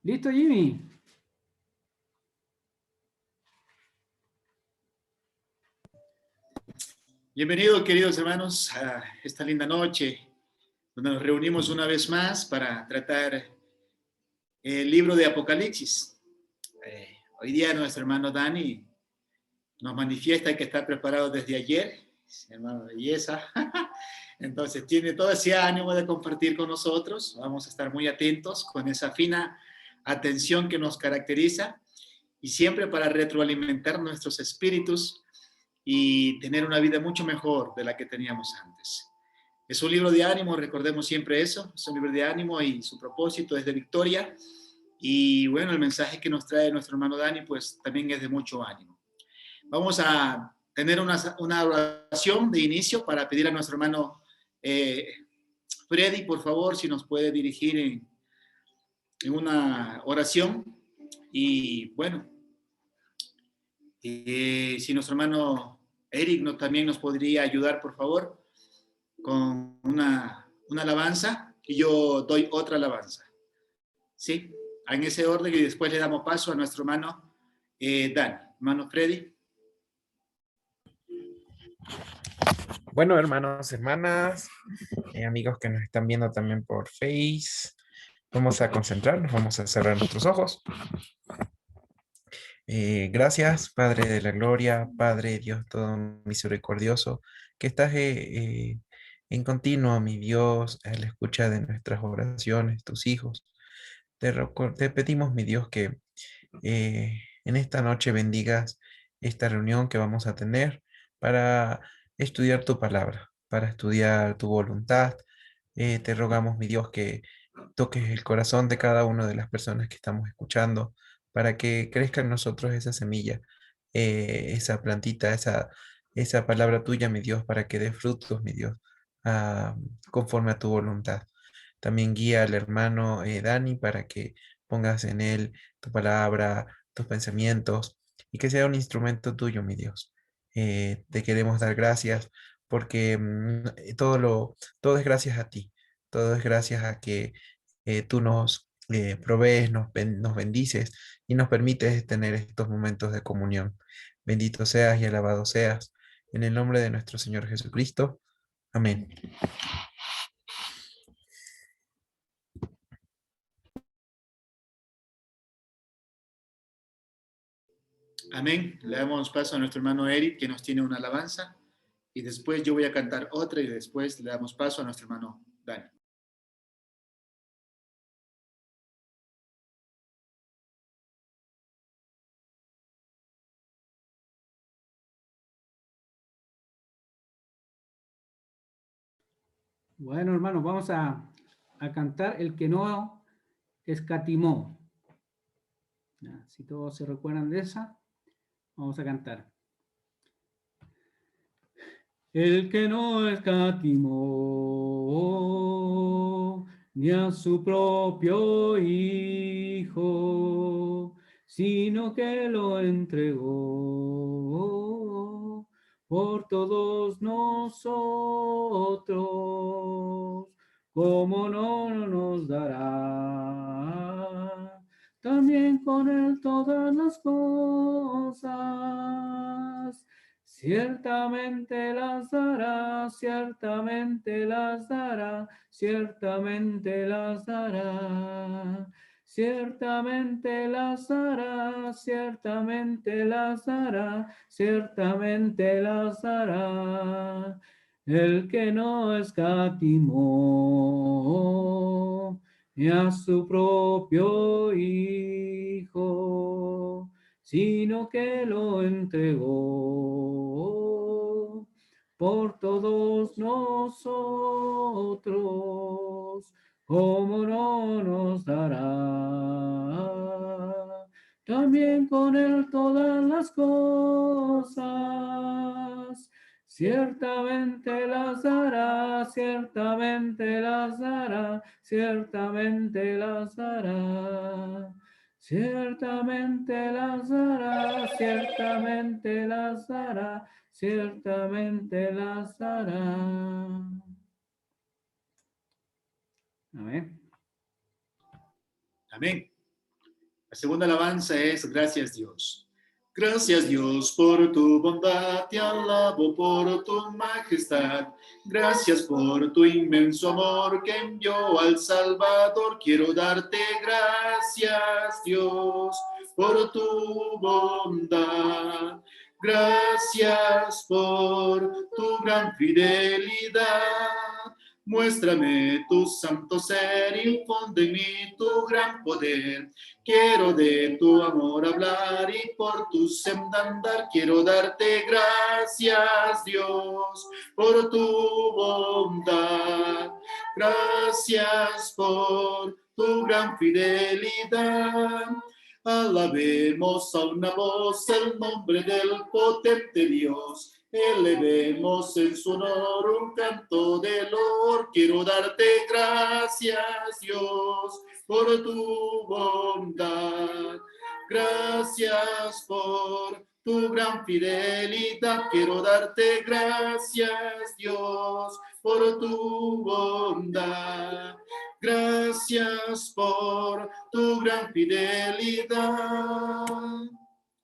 ¿Listo, Jimmy? Bienvenidos, queridos hermanos, a esta linda noche, donde nos reunimos una vez más para tratar el libro de Apocalipsis. Hoy día nuestro hermano Dani nos manifiesta que está preparado desde ayer, hermano belleza. Entonces tiene todo ese ánimo de compartir con nosotros. Vamos a estar muy atentos con esa fina atención que nos caracteriza y siempre para retroalimentar nuestros espíritus y tener una vida mucho mejor de la que teníamos antes. Es un libro de ánimo, recordemos siempre eso, es un libro de ánimo y su propósito es de victoria. Y bueno, el mensaje que nos trae nuestro hermano Dani, pues también es de mucho ánimo. Vamos a tener una oración de inicio para pedir a nuestro hermano Freddy, por favor, si nos puede dirigir en una oración. Y bueno, si nuestro hermano Eric también nos podría ayudar, por favor, con una alabanza y yo doy otra alabanza. ¿Sí? En ese orden y después le damos paso a nuestro hermano Dan. Hermano Freddy. Bueno, hermanos, hermanas, amigos que nos están viendo también por Face, vamos a concentrarnos, vamos a cerrar nuestros ojos. Gracias, Padre de la Gloria, Padre Dios todo misericordioso, que estás en continuo, mi Dios, a la escucha de nuestras oraciones, tus hijos. Te pedimos, mi Dios, que en esta noche bendigas esta reunión que vamos a tener para estudiar tu palabra, para estudiar tu voluntad. Te rogamos, mi Dios, que toques el corazón de cada una de las personas que estamos escuchando para que crezca en nosotros esa semilla, esa plantita, esa palabra tuya, mi Dios, para que dé frutos, mi Dios, ah, conforme a tu voluntad. También guía al hermano Dani para que pongas en él tu palabra, tus pensamientos y que sea un instrumento tuyo, mi Dios. Te queremos dar gracias porque todo es gracias a ti, todo es gracias a que tú nos provees, nos bendices y nos permites tener estos momentos de comunión. Bendito seas y alabado seas. En el nombre de nuestro Señor Jesucristo. Amén. Amén. Le damos paso a nuestro hermano Eric, que nos tiene una alabanza. Y después yo voy a cantar otra y después le damos paso a nuestro hermano Dani. Bueno, hermanos, vamos a cantar el que no escatimó. Si todos se recuerdan de esa, vamos a cantar. El que no escatimó ni a su propio Hijo, sino que lo entregó por todos nosotros, ¿cómo no nos dará también con él todas las cosas? Ciertamente las dará, ciertamente las dará, ciertamente las dará. Ciertamente las dará, ciertamente las dará, ciertamente las dará. El que no escatimó ni a su propio Hijo, sino que lo entregó por todos nosotros, ¿cómo no nos dará también con él todas las cosas? Ciertamente las dará, ciertamente las dará, ciertamente las dará. Ciertamente las dará, ciertamente las dará, ciertamente las dará. Amén. Amén. La segunda alabanza es gracias Dios. Gracias Dios por tu bondad, te alabo por tu majestad. Gracias por tu inmenso amor que envió al Salvador. Quiero darte gracias Dios por tu bondad. Gracias por tu gran fidelidad. Muéstrame tu santo ser, infunde en mí tu gran poder. Quiero de tu amor hablar y por tu senda andar. Quiero darte gracias, Dios, por tu bondad. Gracias por tu gran fidelidad. Alabemos a una voz el nombre del potente Dios. Elevemos en su honor un canto de loor. Quiero darte gracias, Dios, por tu bondad. Gracias por tu gran fidelidad. Quiero darte gracias, Dios, por tu bondad. Gracias por tu gran fidelidad.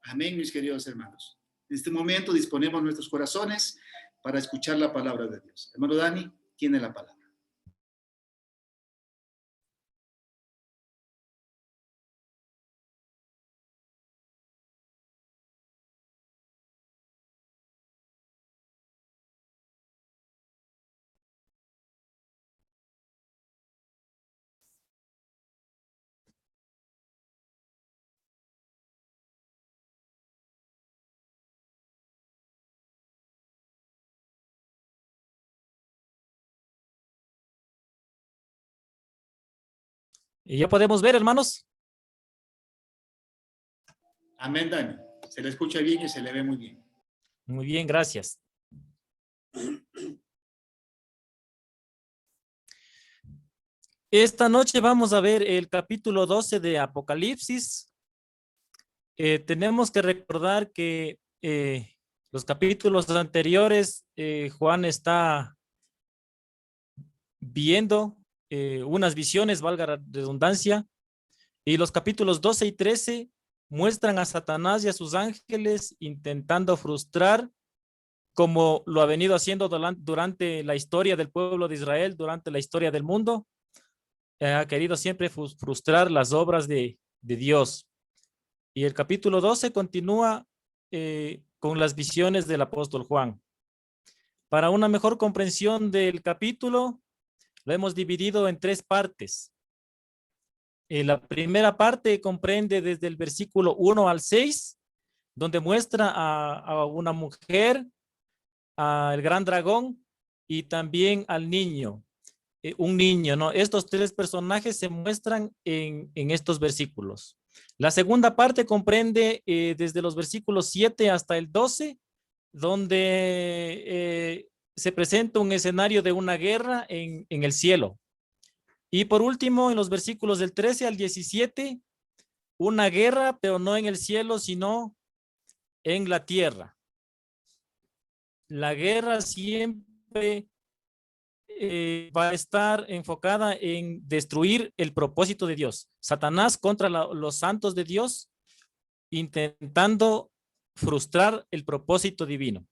Amén, mis queridos hermanos. En este momento disponemos nuestros corazones para escuchar la palabra de Dios. Hermano Dani, tiene la palabra. Y ya podemos ver, hermanos. Amén, Dani. Se le escucha bien y se le ve muy bien. Muy bien, gracias. Esta noche vamos a ver el capítulo 12 de Apocalipsis. Tenemos que recordar que los capítulos anteriores, Juan está viendo unas visiones, valga la redundancia, y los capítulos 12 y 13 muestran a Satanás y a sus ángeles intentando frustrar, como lo ha venido haciendo durante la historia del pueblo de Israel, durante la historia del mundo. Ha querido siempre frustrar las obras de Dios. Y el capítulo 12 continúa con las visiones del apóstol Juan. Para una mejor comprensión del capítulo, lo hemos dividido en 3 partes. La primera parte comprende desde el versículo 1 al 6, donde muestra a una mujer, al gran dragón y también al niño. Un niño, ¿no? Estos 3 personajes se muestran en estos versículos. La segunda parte comprende desde los versículos 7 hasta el 12, donde se presenta un escenario de una guerra en el cielo. Y por último, en los versículos del 13 al 17, una guerra, pero no en el cielo, sino en la tierra. La guerra siempre va a estar enfocada en destruir el propósito de Dios. Satanás contra los santos de Dios, intentando frustrar el propósito divino.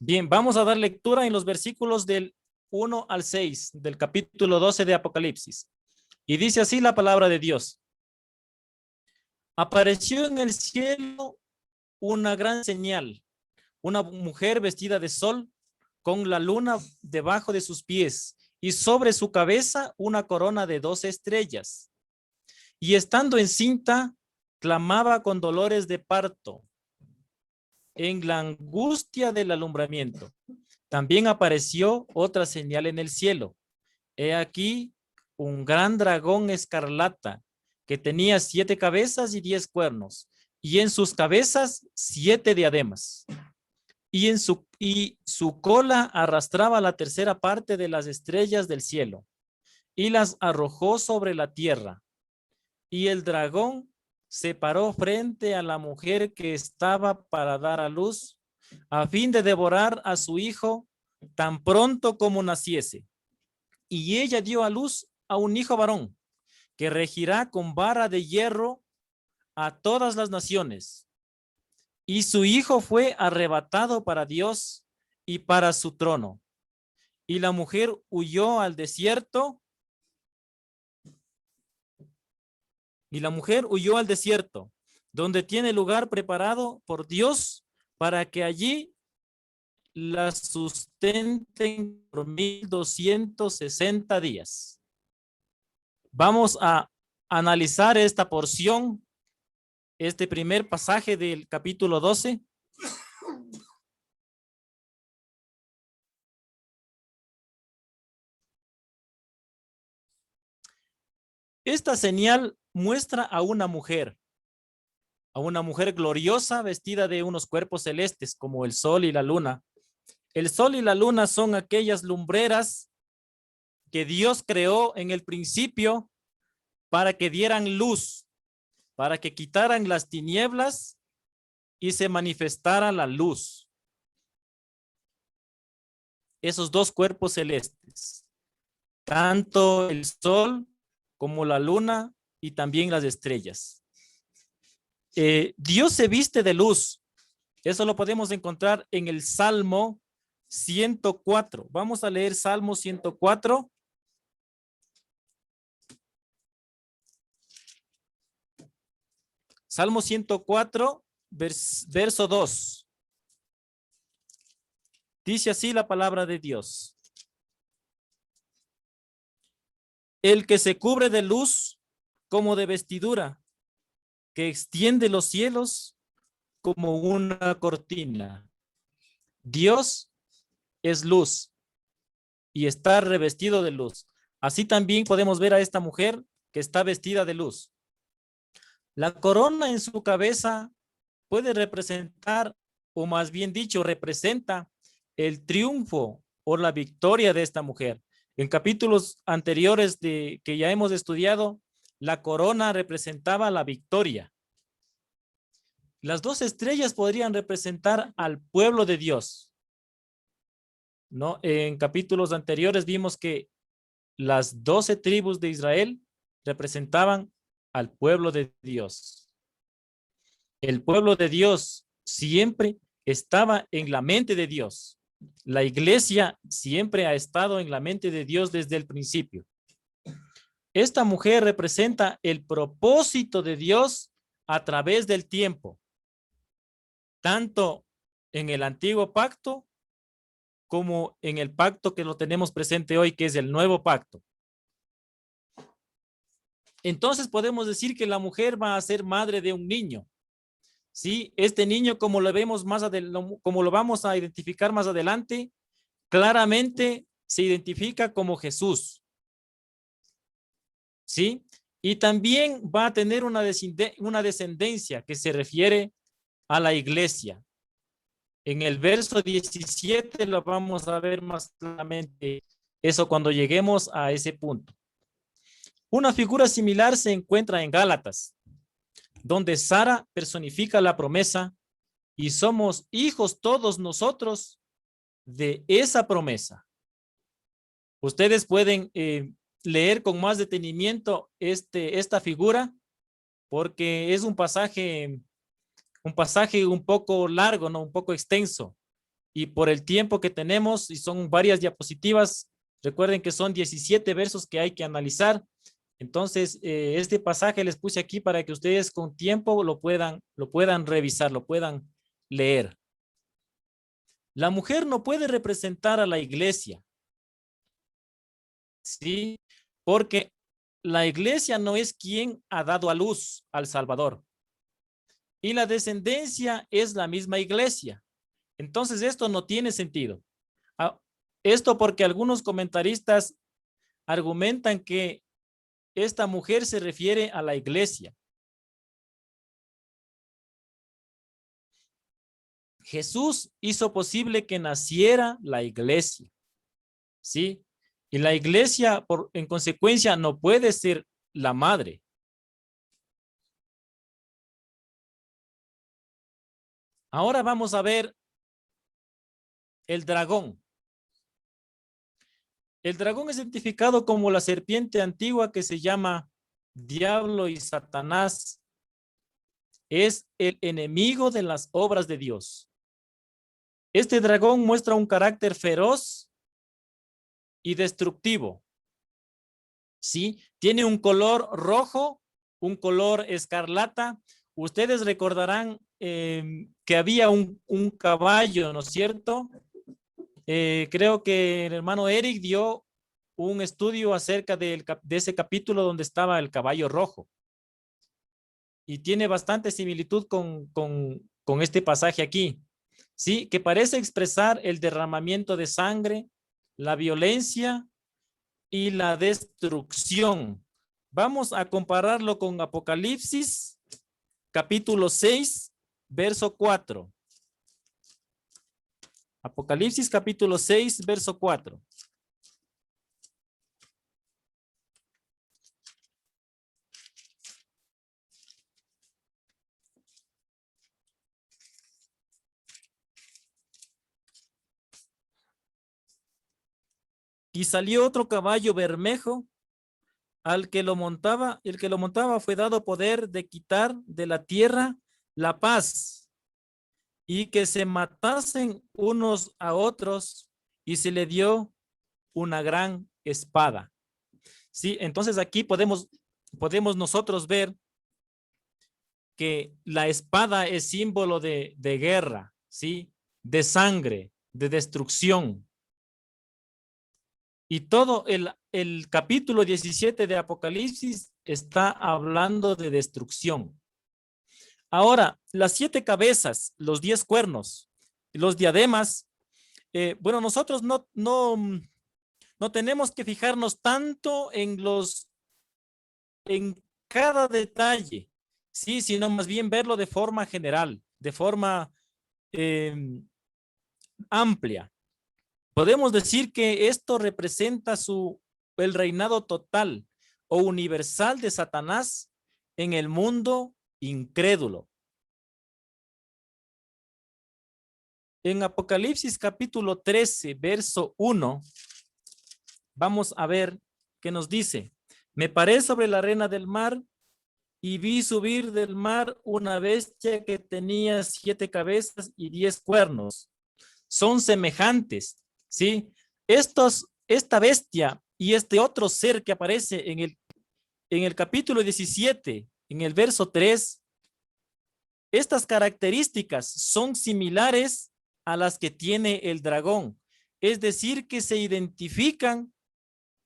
Bien, vamos a dar lectura en los versículos del 1 al 6 del capítulo 12 de Apocalipsis. Y dice así la palabra de Dios. Apareció en el cielo una gran señal, una mujer vestida de sol con la luna debajo de sus pies y sobre su cabeza una corona de 12 estrellas. Y estando encinta, clamaba con dolores de parto en la angustia del alumbramiento. También apareció otra señal en el cielo. He aquí un gran dragón escarlata que tenía 7 cabezas y 10 cuernos, y en sus cabezas 7 diademas. Y su cola arrastraba la tercera parte de las estrellas del cielo, y las arrojó sobre la tierra. Y el dragón se paró frente a la mujer que estaba para dar a luz, a fin de devorar a su hijo tan pronto como naciese. Y ella dio a luz a un hijo varón, que regirá con vara de hierro a todas las naciones. Y su hijo fue arrebatado para Dios y para su trono. Y la mujer huyó al desierto. Donde tiene lugar preparado por Dios para que allí la sustenten por 1260 días. Vamos a analizar esta porción, este primer pasaje del capítulo 12. Esta señal muestra a una mujer gloriosa vestida de unos cuerpos celestes como el sol y la luna. El sol y la luna son aquellas lumbreras que Dios creó en el principio para que dieran luz, para que quitaran las tinieblas y se manifestara la luz. Esos dos cuerpos celestes, tanto el sol como la luna y también las estrellas. Dios se viste de luz. Eso lo podemos encontrar en el Salmo 104. Vamos a leer Salmo 104. Salmo 104, verso 2. Dice así la palabra de Dios. El que se cubre de luz como de vestidura, que extiende los cielos como una cortina. Dios es luz y está revestido de luz. Así también podemos ver a esta mujer que está vestida de luz. La corona en su cabeza puede representar, o más bien dicho, representa el triunfo o la victoria de esta mujer. En capítulos anteriores que ya hemos estudiado, la corona representaba la victoria. Las dos estrellas podrían representar al pueblo de Dios, ¿no? En capítulos anteriores vimos que las 12 tribus de Israel representaban al pueblo de Dios. El pueblo de Dios siempre estaba en la mente de Dios. La iglesia siempre ha estado en la mente de Dios desde el principio. Esta mujer representa el propósito de Dios a través del tiempo, tanto en el antiguo pacto como en el pacto que lo tenemos presente hoy, que es el nuevo pacto. Entonces podemos decir que la mujer va a ser madre de un niño. Sí, este niño, como lo vemos como lo vamos a identificar más adelante, claramente se identifica como Jesús. ¿Sí? Y también va a tener una descendencia que se refiere a la iglesia. En el verso 17 lo vamos a ver más claramente, eso cuando lleguemos a ese punto. Una figura similar se encuentra en Gálatas, donde Sara personifica la promesa y somos hijos todos nosotros de esa promesa. Ustedes pueden leer con más detenimiento esta figura, porque es un pasaje un poco largo, ¿no? Un poco extenso. Y por el tiempo que tenemos, y son varias diapositivas, recuerden que son 17 versos que hay que analizar. Entonces, este pasaje les puse aquí para que ustedes con tiempo lo puedan revisar, lo puedan leer. La mujer no puede representar a la iglesia, ¿sí? Porque la iglesia no es quien ha dado a luz al Salvador. Y la descendencia es la misma iglesia. Entonces, esto no tiene sentido. Esto porque algunos comentaristas argumentan que esta mujer se refiere a la iglesia. Jesús hizo posible que naciera la iglesia, ¿sí? Y la iglesia, en consecuencia, no puede ser la madre. Ahora vamos a ver el dragón. El dragón es identificado como la serpiente antigua que se llama Diablo y Satanás. Es el enemigo de las obras de Dios. Este dragón muestra un carácter feroz y destructivo. ¿Sí? Tiene un color rojo, un color escarlata. Ustedes recordarán que había un caballo, ¿no es cierto? Creo que el hermano Eric dio un estudio acerca de ese capítulo donde estaba el caballo rojo. Y tiene bastante similitud con este pasaje aquí. ¿Sí? Que parece expresar el derramamiento de sangre, la violencia y la destrucción. Vamos a compararlo con Apocalipsis, capítulo 6, verso 4. Apocalipsis, capítulo 6, verso 4. Y salió otro caballo bermejo, al que lo montaba, el que lo montaba fue dado poder de quitar de la tierra la paz y que se matasen unos a otros, y se le dio una gran espada. Sí, entonces aquí podemos nosotros ver que la espada es símbolo de guerra, ¿sí? De sangre, de destrucción. Y todo el capítulo 17 de Apocalipsis está hablando de destrucción. Ahora, las 7 cabezas, los 10 cuernos, los diademas, bueno, nosotros no tenemos que fijarnos tanto en cada detalle, sí, sino más bien verlo de forma general, de forma amplia. Podemos decir que esto representa el reinado total o universal de Satanás en el mundo incrédulo. En Apocalipsis capítulo 13, verso 1, vamos a ver qué nos dice. Me paré sobre la arena del mar y vi subir del mar una bestia que tenía 7 cabezas y 10 cuernos. Son semejantes, ¿sí? Esta bestia y este otro ser que aparece en el capítulo 17, en el verso 3, estas características son similares a las que tiene el dragón. Es decir, que se identifican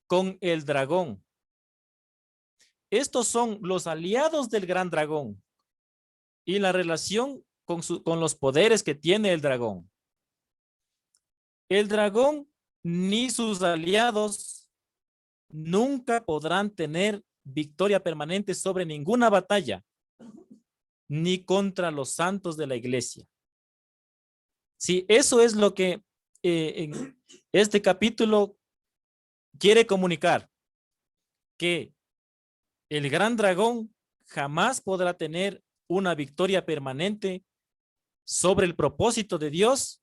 con el dragón. Estos son los aliados del gran dragón y la relación con los poderes que tiene el dragón. El dragón ni sus aliados nunca podrán tener victoria permanente sobre ninguna batalla, ni contra los santos de la iglesia. Sí, eso es lo que en este capítulo quiere comunicar, que el gran dragón jamás podrá tener una victoria permanente sobre el propósito de Dios,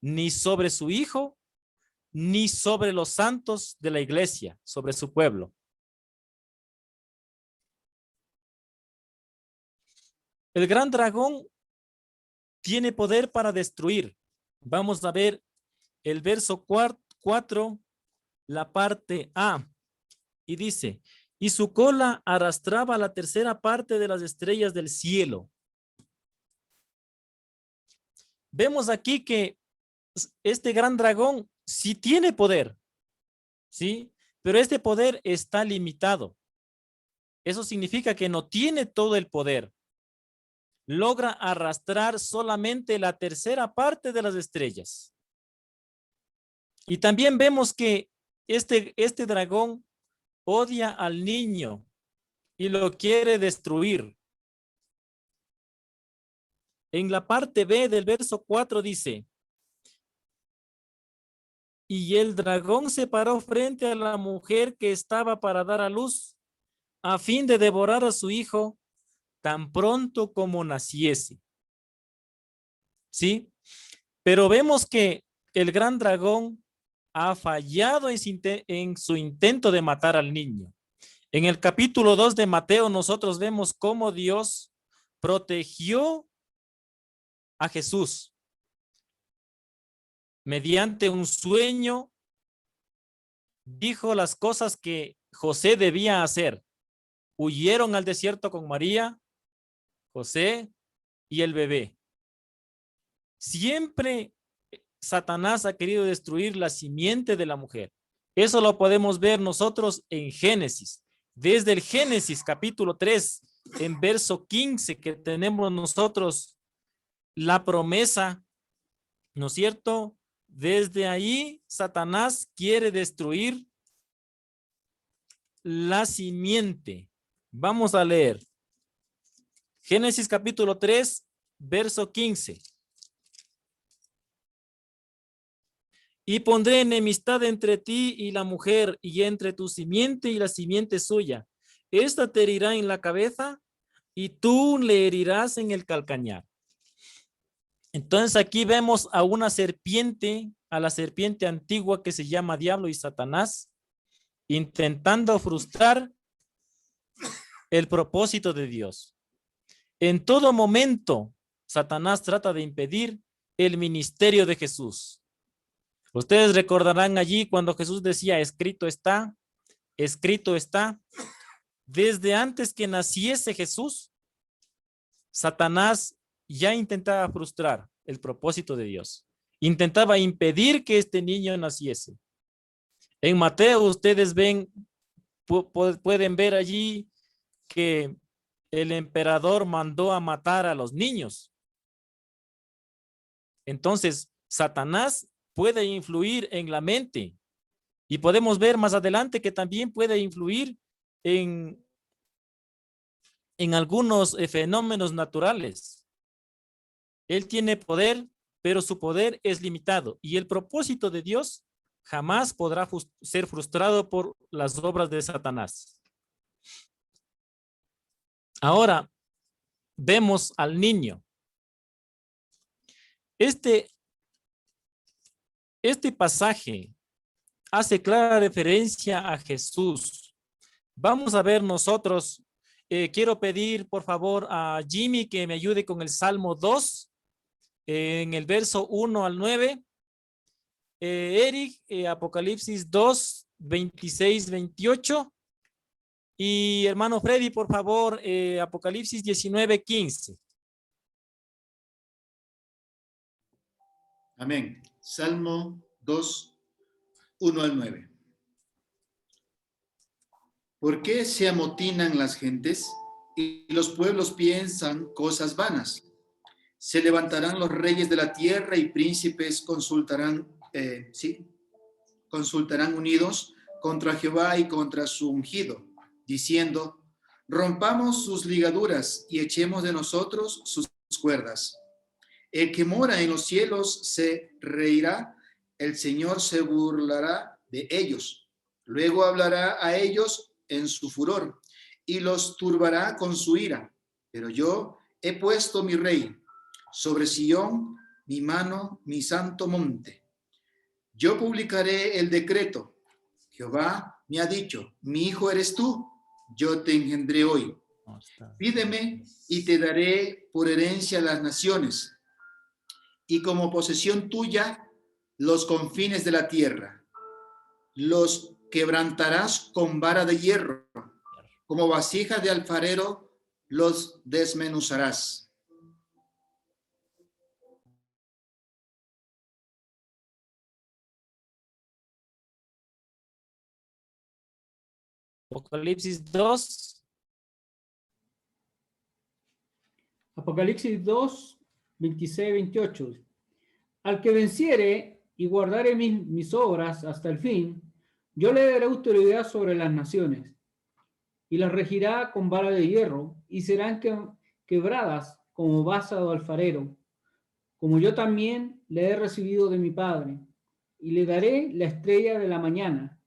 ni sobre su hijo, ni sobre los santos de la iglesia, sobre su pueblo. El gran dragón tiene poder para destruir. Vamos a ver el verso 4, la parte A, y dice, y su cola arrastraba la tercera parte de las estrellas del cielo. Vemos aquí que este gran dragón sí tiene poder, ¿sí? Pero este poder está limitado. Eso significa que no tiene todo el poder. Logra arrastrar solamente la tercera parte de las estrellas. Y también vemos que este dragón odia al niño y lo quiere destruir. En la parte B del verso 4 dice, y el dragón se paró frente a la mujer que estaba para dar a luz, a fin de devorar a su hijo tan pronto como naciese. ¿Sí? Pero vemos que el gran dragón ha fallado en su intento de matar al niño. En el capítulo 2 de Mateo nosotros vemos cómo Dios protegió a Jesús mediante un sueño. Dijo las cosas que José debía hacer. Huyeron al desierto con María, José y el bebé. Siempre Satanás ha querido destruir la simiente de la mujer. Eso lo podemos ver nosotros en Génesis. Desde el Génesis capítulo 3, en verso 15, que tenemos nosotros la promesa, ¿no es cierto? Desde ahí Satanás quiere destruir la simiente. Vamos a leer. Génesis capítulo 3, verso 15. Y pondré enemistad entre ti y la mujer, y entre tu simiente y la simiente suya. Esta te herirá en la cabeza, y tú le herirás en el calcañar. Entonces aquí vemos a una serpiente, a la serpiente antigua que se llama Diablo y Satanás, intentando frustrar el propósito de Dios. En todo momento, Satanás trata de impedir el ministerio de Jesús. Ustedes recordarán allí cuando Jesús decía, escrito está, escrito está. Desde antes que naciese Jesús, Satanás ya intentaba frustrar el propósito de Dios. Intentaba impedir que este niño naciese. En Mateo ustedes ven, pueden ver allí que el emperador mandó a matar a los niños. Entonces, Satanás puede influir en la mente y podemos ver más adelante que también puede influir en algunos fenómenos naturales. Él tiene poder, pero su poder es limitado y el propósito de Dios jamás podrá ser frustrado por las obras de Satanás. Ahora vemos al niño. Este pasaje hace clara referencia a Jesús. Vamos a ver nosotros, quiero pedir por favor a Jimmy que me ayude con el Salmo 2, en el verso 1 al 9. Eric, Apocalipsis 2, 26, 28. Y hermano Freddy, por favor, Apocalipsis 19, 15. Amén. Salmo 2, 1 al 9. ¿Por qué se amotinan las gentes y los pueblos piensan cosas vanas? Se levantarán los reyes de la tierra y príncipes consultarán unidos contra Jehová y contra su ungido, diciendo, rompamos sus ligaduras y echemos de nosotros sus cuerdas. El que mora en los cielos se reirá, el Señor se burlará de ellos. Luego hablará a ellos en su furor y los turbará con su ira. Pero yo he puesto mi rey sobre Sión, mi mano, mi santo monte. Yo publicaré el decreto. Jehová me ha dicho, mi hijo eres tú, yo te engendré hoy. Pídeme y te daré por herencia las naciones, y como posesión tuya los confines de la tierra. Los quebrantarás con vara de hierro, como vasija de alfarero los desmenuzarás. Apocalipsis 2. Apocalipsis 2, 26, 28. Al que venciere y guardare mis obras hasta el fin, yo le daré autoridad sobre las naciones, y las regirá con vara de hierro, y serán quebradas como basa de alfarero, como yo también le he recibido de mi Padre, y le daré la estrella de la mañana.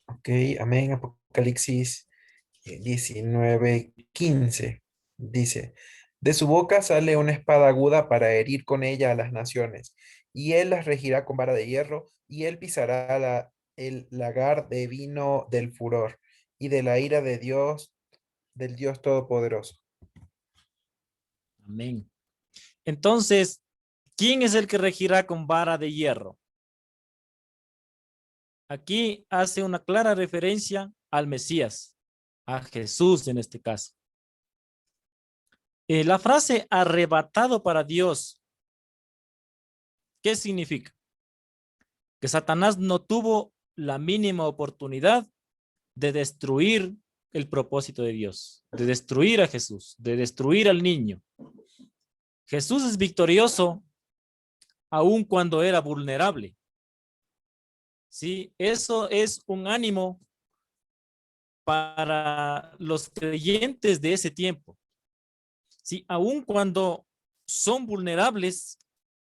Ok, amén. Apocalipsis 19:15 dice, de su boca sale una espada aguda para herir con ella a las naciones, y él las regirá con vara de hierro, y él pisará el lagar de vino del furor y de la ira de Dios, del Dios Todopoderoso. Amén. Entonces, ¿quién es el que regirá con vara de hierro? Aquí hace una clara referencia al Mesías, a Jesús en este caso. La frase arrebatado para Dios, ¿qué significa? Que Satanás no tuvo la mínima oportunidad de destruir el propósito de Dios, de destruir a Jesús, de destruir al niño. Jesús es victorioso aun cuando era vulnerable. Sí, eso es un ánimo para los creyentes de ese tiempo. Sí, aun cuando son vulnerables,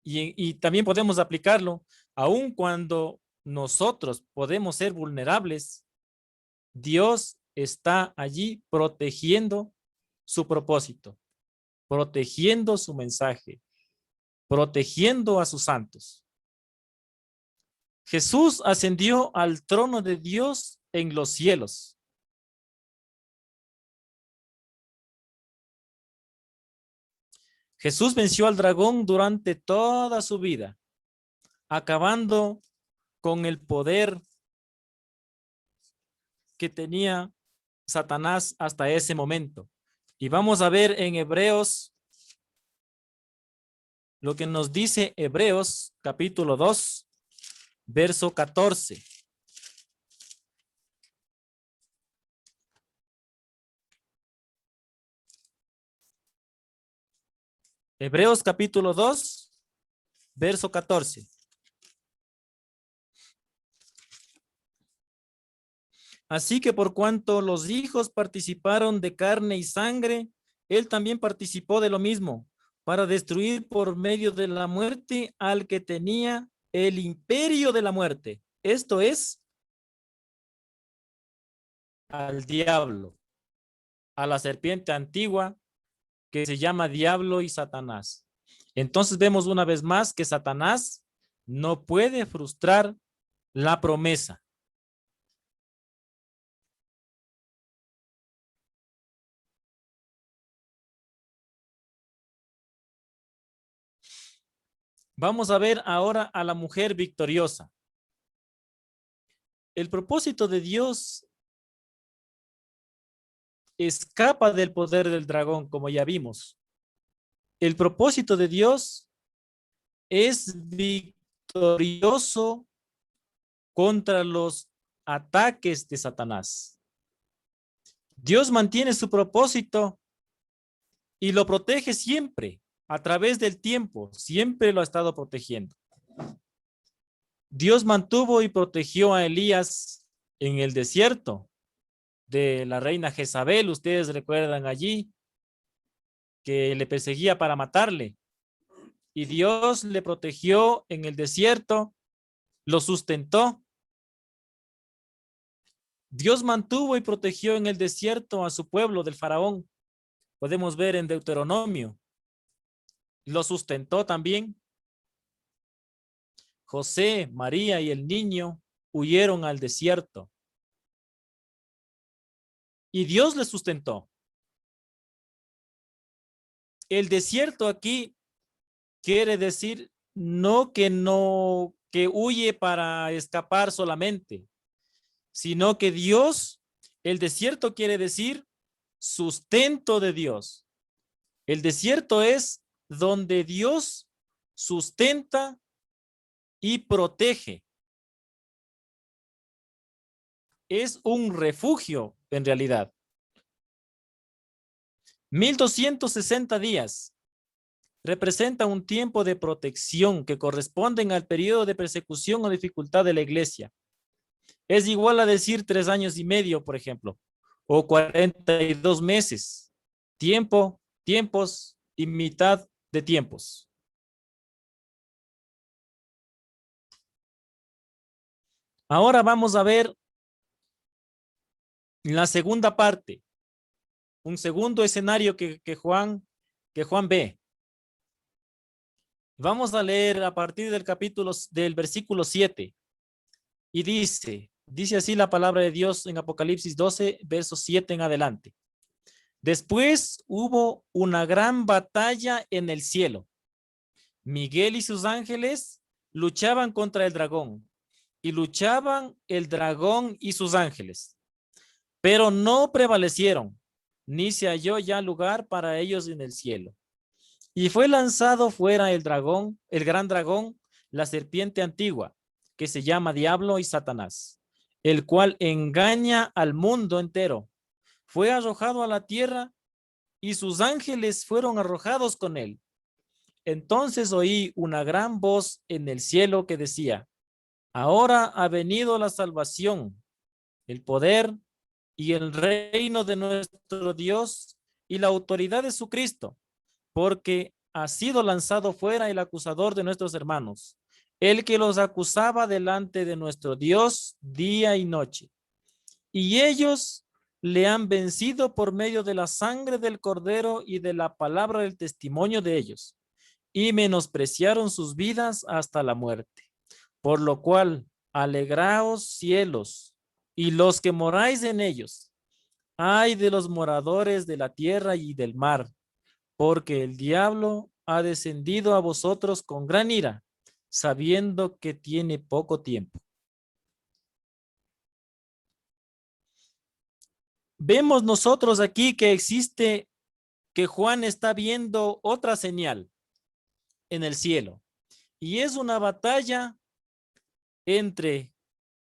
y también podemos aplicarlo, aun cuando nosotros podemos ser vulnerables, Dios está allí protegiendo su propósito, protegiendo su mensaje, protegiendo a sus santos. Jesús ascendió al trono de Dios en los cielos. Jesús venció al dragón durante toda su vida, acabando con el poder que tenía Satanás hasta ese momento. Y vamos a ver en Hebreos lo que nos dice Hebreos capítulo 2, verso 14. Hebreos capítulo 2, verso 14. Así que por cuanto los hijos participaron de carne y sangre, él también participó de lo mismo, para destruir por medio de la muerte al que tenía el imperio de la muerte. Esto es, al diablo, a la serpiente antigua que se llama diablo y Satanás. Entonces vemos una vez más que Satanás no puede frustrar la promesa. Vamos a ver ahora a la mujer victoriosa. El propósito de Dios escapa del poder del dragón, como ya vimos. El propósito de Dios es victorioso contra los ataques de Satanás. Dios mantiene su propósito y lo protege siempre, a través del tiempo, siempre lo ha estado protegiendo. Dios mantuvo y protegió a Elías en el desierto de la reina Jezabel. Ustedes recuerdan allí que le perseguía para matarle. Y Dios le protegió en el desierto, lo sustentó. Dios mantuvo y protegió en el desierto a su pueblo del faraón. Podemos ver en Deuteronomio. Lo sustentó también. José, María y el niño huyeron al desierto. Y Dios les sustentó. El desierto aquí quiere decir que huye para escapar solamente, sino que Dios, el desierto quiere decir sustento de Dios. El desierto es donde Dios sustenta y protege. Es un refugio en realidad. 1260 días representa un tiempo de protección que corresponden al periodo de persecución o dificultad de la iglesia. Es igual a decir 3 años y medio, por ejemplo, o 42 meses. Tiempos y mitad de tiempos. Ahora vamos a ver En la segunda parte, un segundo escenario que Juan ve. Vamos a leer a partir del versículo 7. Y dice así la palabra de Dios en Apocalipsis 12, versos 7 en adelante. Después hubo una gran batalla en el cielo. Miguel y sus ángeles luchaban contra el dragón. Y luchaban el dragón y sus ángeles. Pero no prevalecieron, ni se halló ya lugar para ellos en el cielo. Y fue lanzado fuera el dragón, el gran dragón, la serpiente antigua, que se llama Diablo y Satanás, el cual engaña al mundo entero. Fue arrojado a la tierra y sus ángeles fueron arrojados con él. Entonces oí una gran voz en el cielo que decía: ahora ha venido la salvación, el poder y el reino de nuestro Dios y la autoridad de su Cristo, porque ha sido lanzado fuera el acusador de nuestros hermanos, el que los acusaba delante de nuestro Dios día y noche. Y ellos le han vencido por medio de la sangre del Cordero y de la palabra del testimonio de ellos, y menospreciaron sus vidas hasta la muerte. Por lo cual, alegraos cielos, y los que moráis en ellos. Ay de los moradores de la tierra y del mar, porque el diablo ha descendido a vosotros con gran ira, sabiendo que tiene poco tiempo. Vemos nosotros aquí que Juan está viendo otra señal en el cielo, y es una batalla entre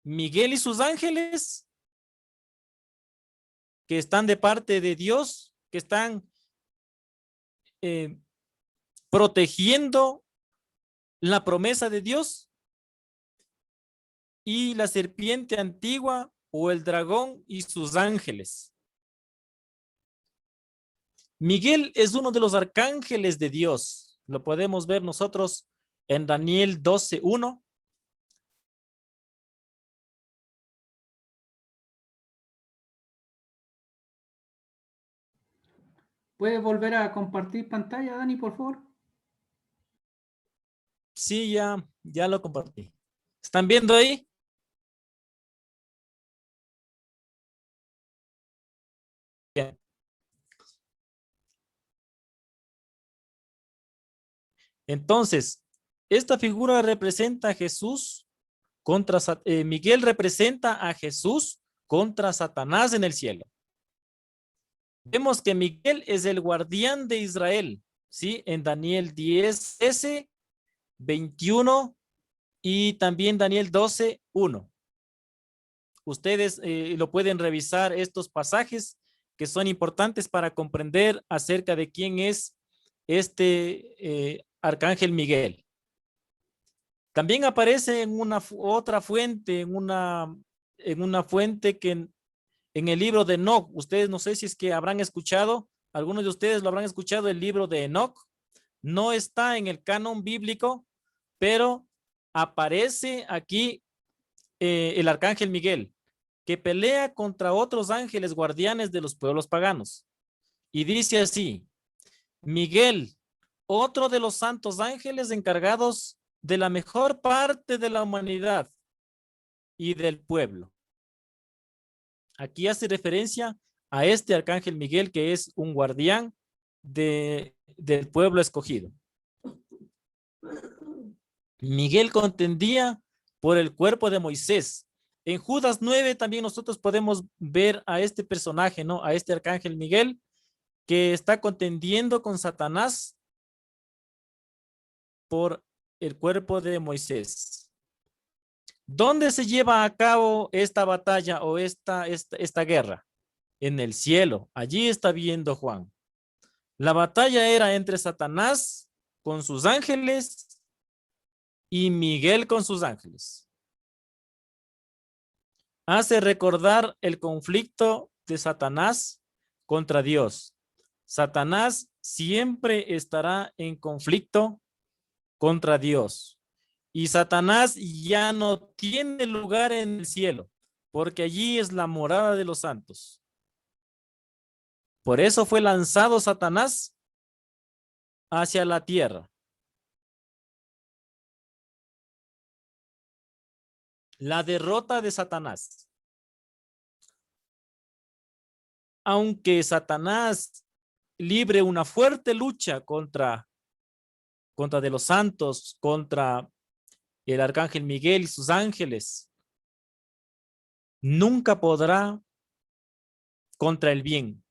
Miguel y sus ángeles, que están de parte de Dios, que están protegiendo la promesa de Dios, y la serpiente antigua o el dragón y sus ángeles. Miguel es uno de los arcángeles de Dios. Lo podemos ver nosotros en Daniel 12:1. ¿Puedes volver a compartir pantalla, Dani, por favor? Sí, ya lo compartí. ¿Están viendo ahí? Bien. Entonces, esta figura representa a Jesús contra Miguel representa a Jesús contra Satanás en el cielo. Vemos que Miguel es el guardián de Israel, ¿sí? En Daniel 10:13, 21 y también Daniel 12:1. Ustedes lo pueden revisar, estos pasajes que son importantes para comprender acerca de quién es este arcángel Miguel. También aparece en una otra fuente, en una fuente que en el libro de Enoc. Ustedes no sé si es que habrán escuchado, algunos de ustedes lo habrán escuchado, el libro de Enoc. No está en el canon bíblico, pero aparece aquí el arcángel Miguel, que pelea contra otros ángeles guardianes de los pueblos paganos. Y dice así: Miguel, otro de los santos ángeles encargados de la mejor parte de la humanidad y del pueblo. Aquí hace referencia a este arcángel Miguel, que es un guardián del pueblo escogido. Miguel contendía por el cuerpo de Moisés. En Judas 9 también nosotros podemos ver a este personaje, ¿no? A este arcángel Miguel, que está contendiendo con Satanás por el cuerpo de Moisés. ¿Dónde se lleva a cabo esta batalla o esta guerra? En el cielo. Allí está viendo Juan. La batalla era entre Satanás con sus ángeles y Miguel con sus ángeles. Hace recordar el conflicto de Satanás contra Dios. Satanás siempre estará en conflicto contra Dios. Y Satanás ya no tiene lugar en el cielo, porque allí es la morada de los santos. Por eso fue lanzado Satanás hacia la tierra. La derrota de Satanás. Aunque Satanás libre una fuerte lucha contra de los santos, contra el arcángel Miguel y sus ángeles, nunca podrá contra el bien.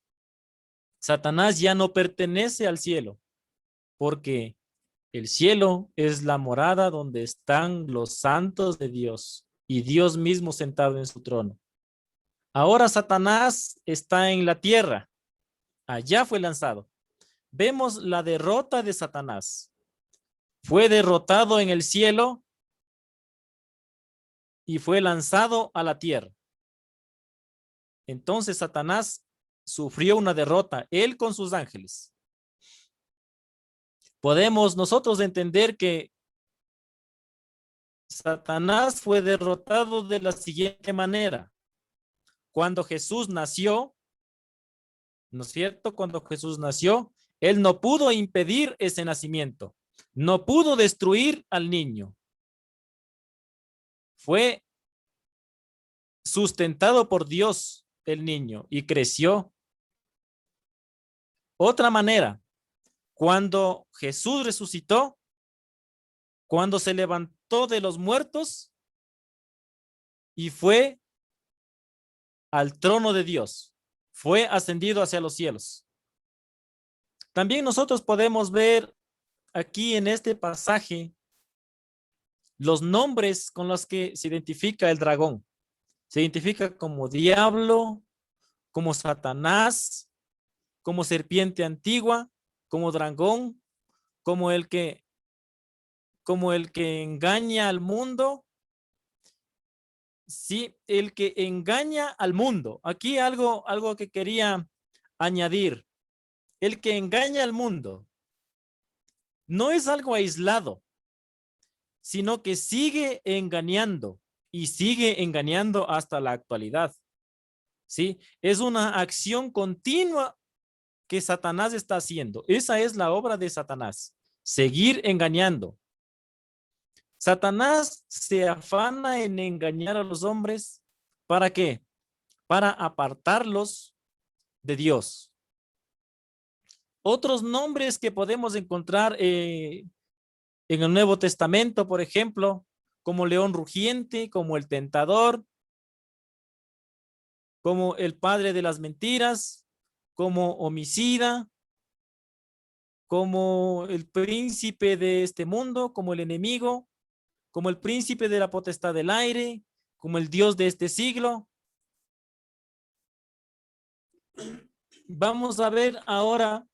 Satanás ya no pertenece al cielo, porque el cielo es la morada donde están los santos de Dios y Dios mismo sentado en su trono. Ahora Satanás está en la tierra. Allá fue lanzado. Vemos la derrota de Satanás. Fue derrotado en el cielo y fue lanzado a la tierra. Entonces Satanás sufrió una derrota, él con sus ángeles. Podemos nosotros entender que Satanás fue derrotado de la siguiente manera. Cuando Jesús nació, ¿no es cierto? Cuando Jesús nació, él no pudo impedir ese nacimiento. No pudo destruir al niño. Fue sustentado por Dios el niño y creció. Otra manera, cuando Jesús resucitó, cuando se levantó de los muertos y fue al trono de Dios, fue ascendido hacia los cielos. También nosotros podemos ver aquí en este pasaje los nombres con los que se identifica el dragón. Se identifica como diablo, como Satanás, como serpiente antigua, como dragón, como el que engaña al mundo. Sí, el que engaña al mundo. Aquí algo que quería añadir. El que engaña al mundo no es algo aislado, sino que sigue engañando y sigue engañando hasta la actualidad. ¿Sí? Es una acción continua que Satanás está haciendo. Esa es la obra de Satanás, seguir engañando. Satanás se afana en engañar a los hombres. ¿Para qué? Para apartarlos de Dios. Otros nombres que podemos encontrar en el Nuevo Testamento, por ejemplo, como león rugiente, como el tentador, como el padre de las mentiras, como homicida, como el príncipe de este mundo, como el enemigo, como el príncipe de la potestad del aire, como el Dios de este siglo. Vamos a ver ahora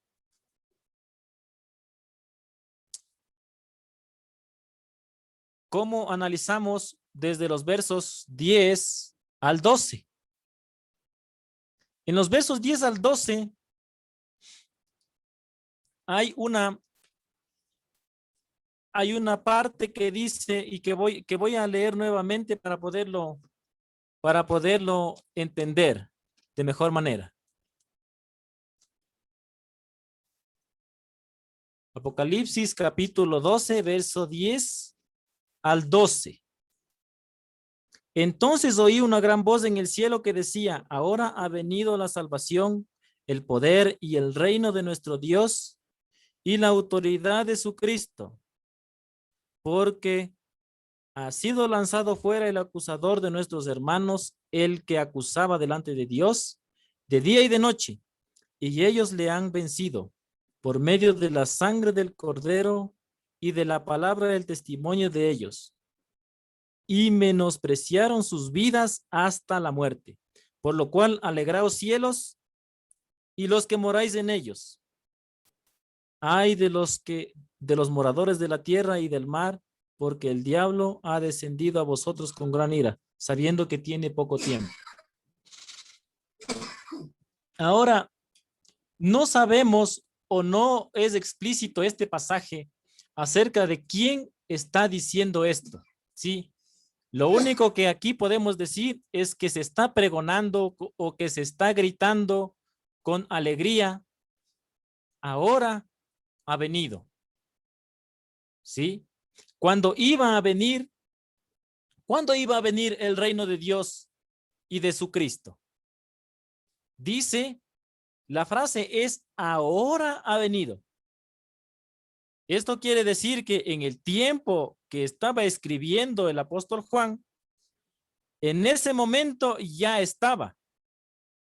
cómo analizamos desde los versos 10 al 12. En los versos 10 al 12 hay una parte que dice y que voy a leer nuevamente para poderlo entender de mejor manera. Apocalipsis capítulo 12, verso 10 al 12. Entonces oí una gran voz en el cielo que decía: ahora ha venido la salvación, el poder y el reino de nuestro Dios y la autoridad de su Cristo, porque ha sido lanzado fuera el acusador de nuestros hermanos, el que acusaba delante de Dios de día y de noche, y ellos le han vencido por medio de la sangre del Cordero y de la palabra del testimonio de ellos, y menospreciaron sus vidas hasta la muerte. Por lo cual, alegraos cielos y los que moráis en ellos. Ay de los moradores de la tierra y del mar, porque el diablo ha descendido a vosotros con gran ira, sabiendo que tiene poco tiempo. Ahora, no sabemos o no es explícito este pasaje acerca de quién está diciendo esto, ¿sí? Lo único que aquí podemos decir es que se está pregonando o que se está gritando con alegría. Ahora ha venido. ¿Sí? ¿Cuándo iba a venir el reino de Dios y de su Cristo? Dice, la frase es ahora ha venido. Esto quiere decir que en el tiempo que estaba escribiendo el apóstol Juan, en ese momento ya estaba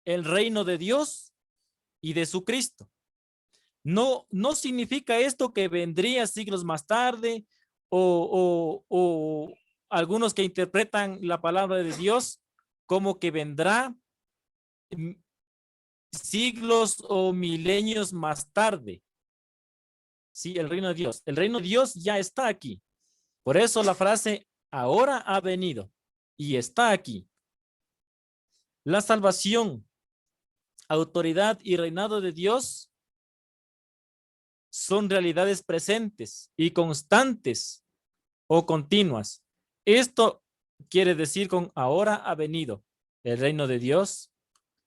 el reino de Dios y de su Cristo. No significa esto que vendría siglos más tarde o algunos que interpretan la palabra de Dios como que vendrá siglos o milenios más tarde. Sí, el reino de Dios. El reino de Dios ya está aquí. Por eso la frase ahora ha venido y está aquí. La salvación, autoridad y reinado de Dios son realidades presentes y constantes o continuas. Esto quiere decir con ahora ha venido el reino de Dios,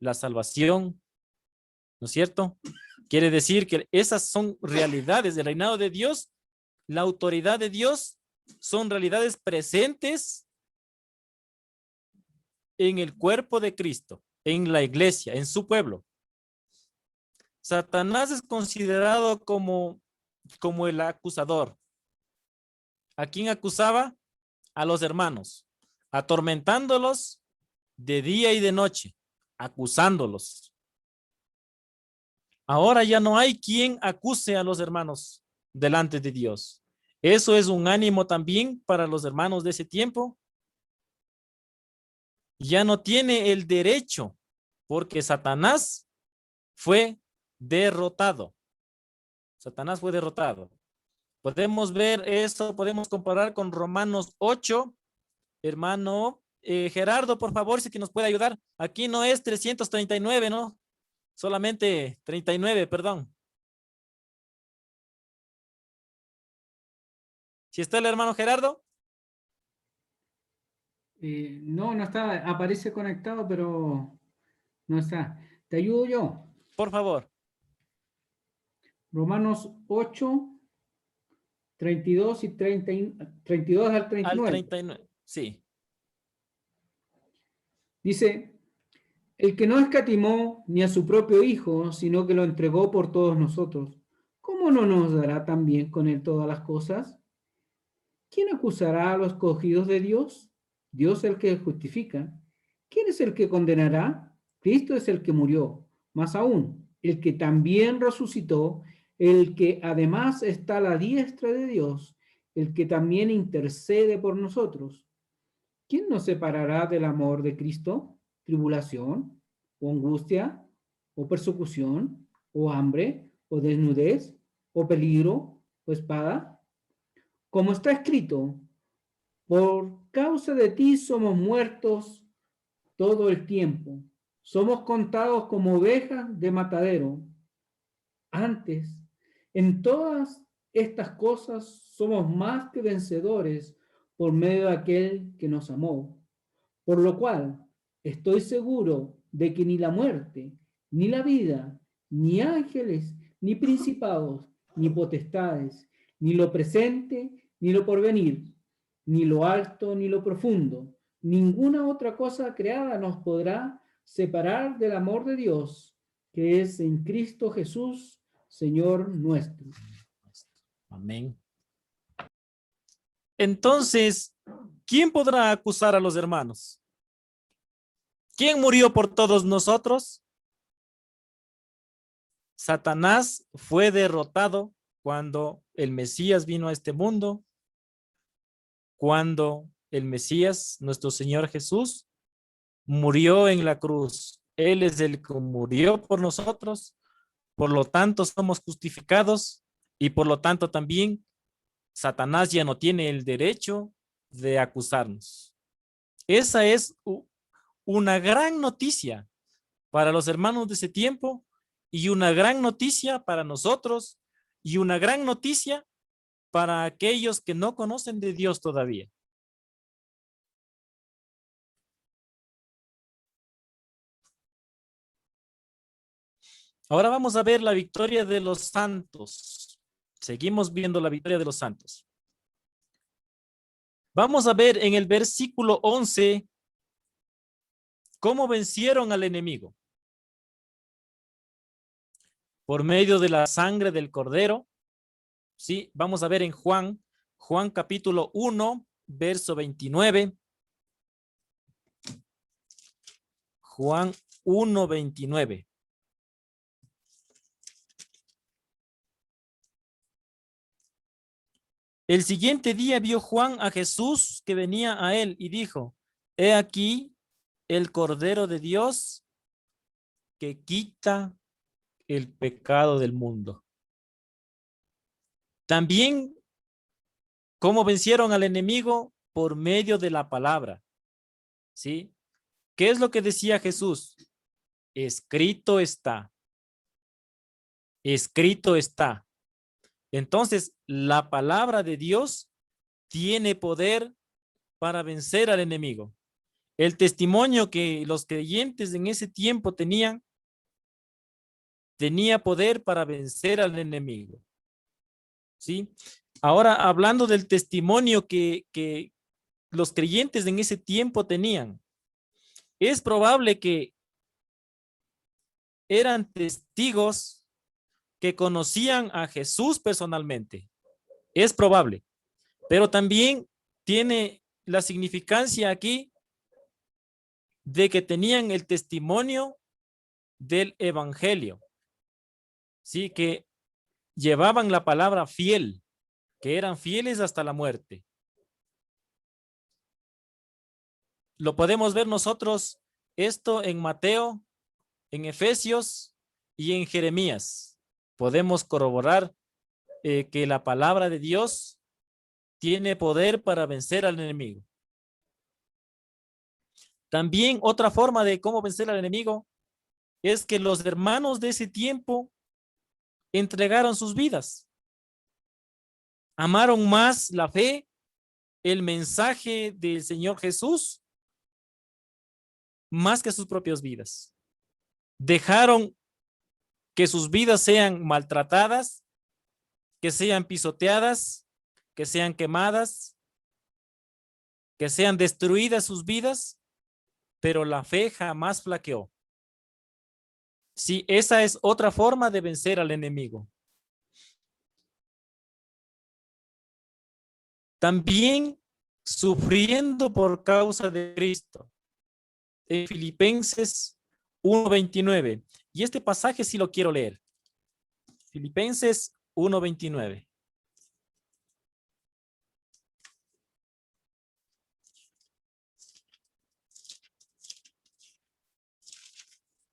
la salvación, ¿no es cierto? Quiere decir que esas son realidades del reinado de Dios, la autoridad de Dios, son realidades presentes en el cuerpo de Cristo, en la iglesia, en su pueblo. Satanás es considerado como el acusador. ¿A quién acusaba? A los hermanos, atormentándolos de día y de noche, acusándolos. Ahora ya no hay quien acuse a los hermanos delante de Dios. Eso es un ánimo también para los hermanos de ese tiempo. Ya no tiene el derecho porque Satanás fue derrotado. Satanás fue derrotado. Podemos ver esto, podemos comparar con Romanos 8. Hermano Gerardo, por favor, si que nos puede ayudar. Aquí no es 339, ¿no? Solamente 39, perdón. ¿Si está el hermano Gerardo? No está, aparece conectado, pero no está. ¿Te ayudo yo? Por favor. Romanos 8, 32 y 32 al 39. Al 39, sí. Dice, el que no escatimó ni a su propio Hijo, sino que lo entregó por todos nosotros, ¿cómo no nos dará también con él todas las cosas? ¿Quién acusará a los escogidos de Dios? Dios es el que justifica. ¿Quién es el que condenará? Cristo es el que murió, más aún, el que también resucitó, el que además está a la diestra de Dios, el que también intercede por nosotros. ¿Quién nos separará del amor de Cristo? ¿Tribulación, o angustia, o persecución, o hambre, o desnudez, o peligro, o espada? Como está escrito, por causa de ti somos muertos todo el tiempo. Somos contados como ovejas de matadero. Antes, en todas estas cosas somos más que vencedores por medio de aquel que nos amó. Por lo cual, estoy seguro de que ni la muerte, ni la vida, ni ángeles, ni principados, ni potestades, ni lo presente, ni lo porvenir, ni lo alto, ni lo profundo, ninguna otra cosa creada nos podrá separar del amor de Dios, que es en Cristo Jesús, Señor nuestro. Amén. Entonces, ¿quién podrá acusar a los hermanos? ¿Quién murió por todos nosotros? Satanás fue derrotado cuando el Mesías vino a este mundo, cuando el Mesías, nuestro Señor Jesús, murió en la cruz. Él es el que murió por nosotros, por lo tanto somos justificados y por lo tanto también Satanás ya no tiene el derecho de acusarnos. Esa es una gran noticia para los hermanos de ese tiempo y una gran noticia para nosotros y una gran noticia para aquellos que no conocen de Dios todavía. Ahora vamos a ver la victoria de los santos. Seguimos viendo la victoria de los santos. Vamos a ver en el versículo 11 cómo vencieron al enemigo. Por medio de la sangre del cordero. Sí, vamos a ver en Juan capítulo 1, verso 29. Juan 1, 29. El siguiente día vio Juan a Jesús que venía a él y dijo: he aquí el Cordero de Dios que quita el pecado del mundo. También, ¿cómo vencieron al enemigo? Por medio de la palabra. ¿Sí? ¿Qué es lo que decía Jesús? Escrito está. Escrito está. Entonces, la palabra de Dios tiene poder para vencer al enemigo. El testimonio que los creyentes en ese tiempo tenían, tenía poder para vencer al enemigo. ¿Sí? Ahora, hablando del testimonio que los creyentes en ese tiempo tenían, es probable que eran testigos que conocían a Jesús personalmente. Es probable, pero también tiene la significancia aquí de que tenían el testimonio del evangelio. Sí, que llevaban la palabra fiel, que eran fieles hasta la muerte. Lo podemos ver nosotros esto en Mateo, en Efesios y en Jeremías. Podemos corroborar que la palabra de Dios tiene poder para vencer al enemigo. También otra forma de cómo vencer al enemigo es que los hermanos de ese tiempo entregaron sus vidas. Amaron más la fe, el mensaje del Señor Jesús, más que sus propias vidas. Dejaron que sus vidas sean maltratadas, que sean pisoteadas, que sean quemadas, que sean destruidas sus vidas, pero la fe jamás flaqueó. Sí, esa es otra forma de vencer al enemigo. También sufriendo por causa de Cristo. En Filipenses 1:29. Y este pasaje sí lo quiero leer. Filipenses 1:29.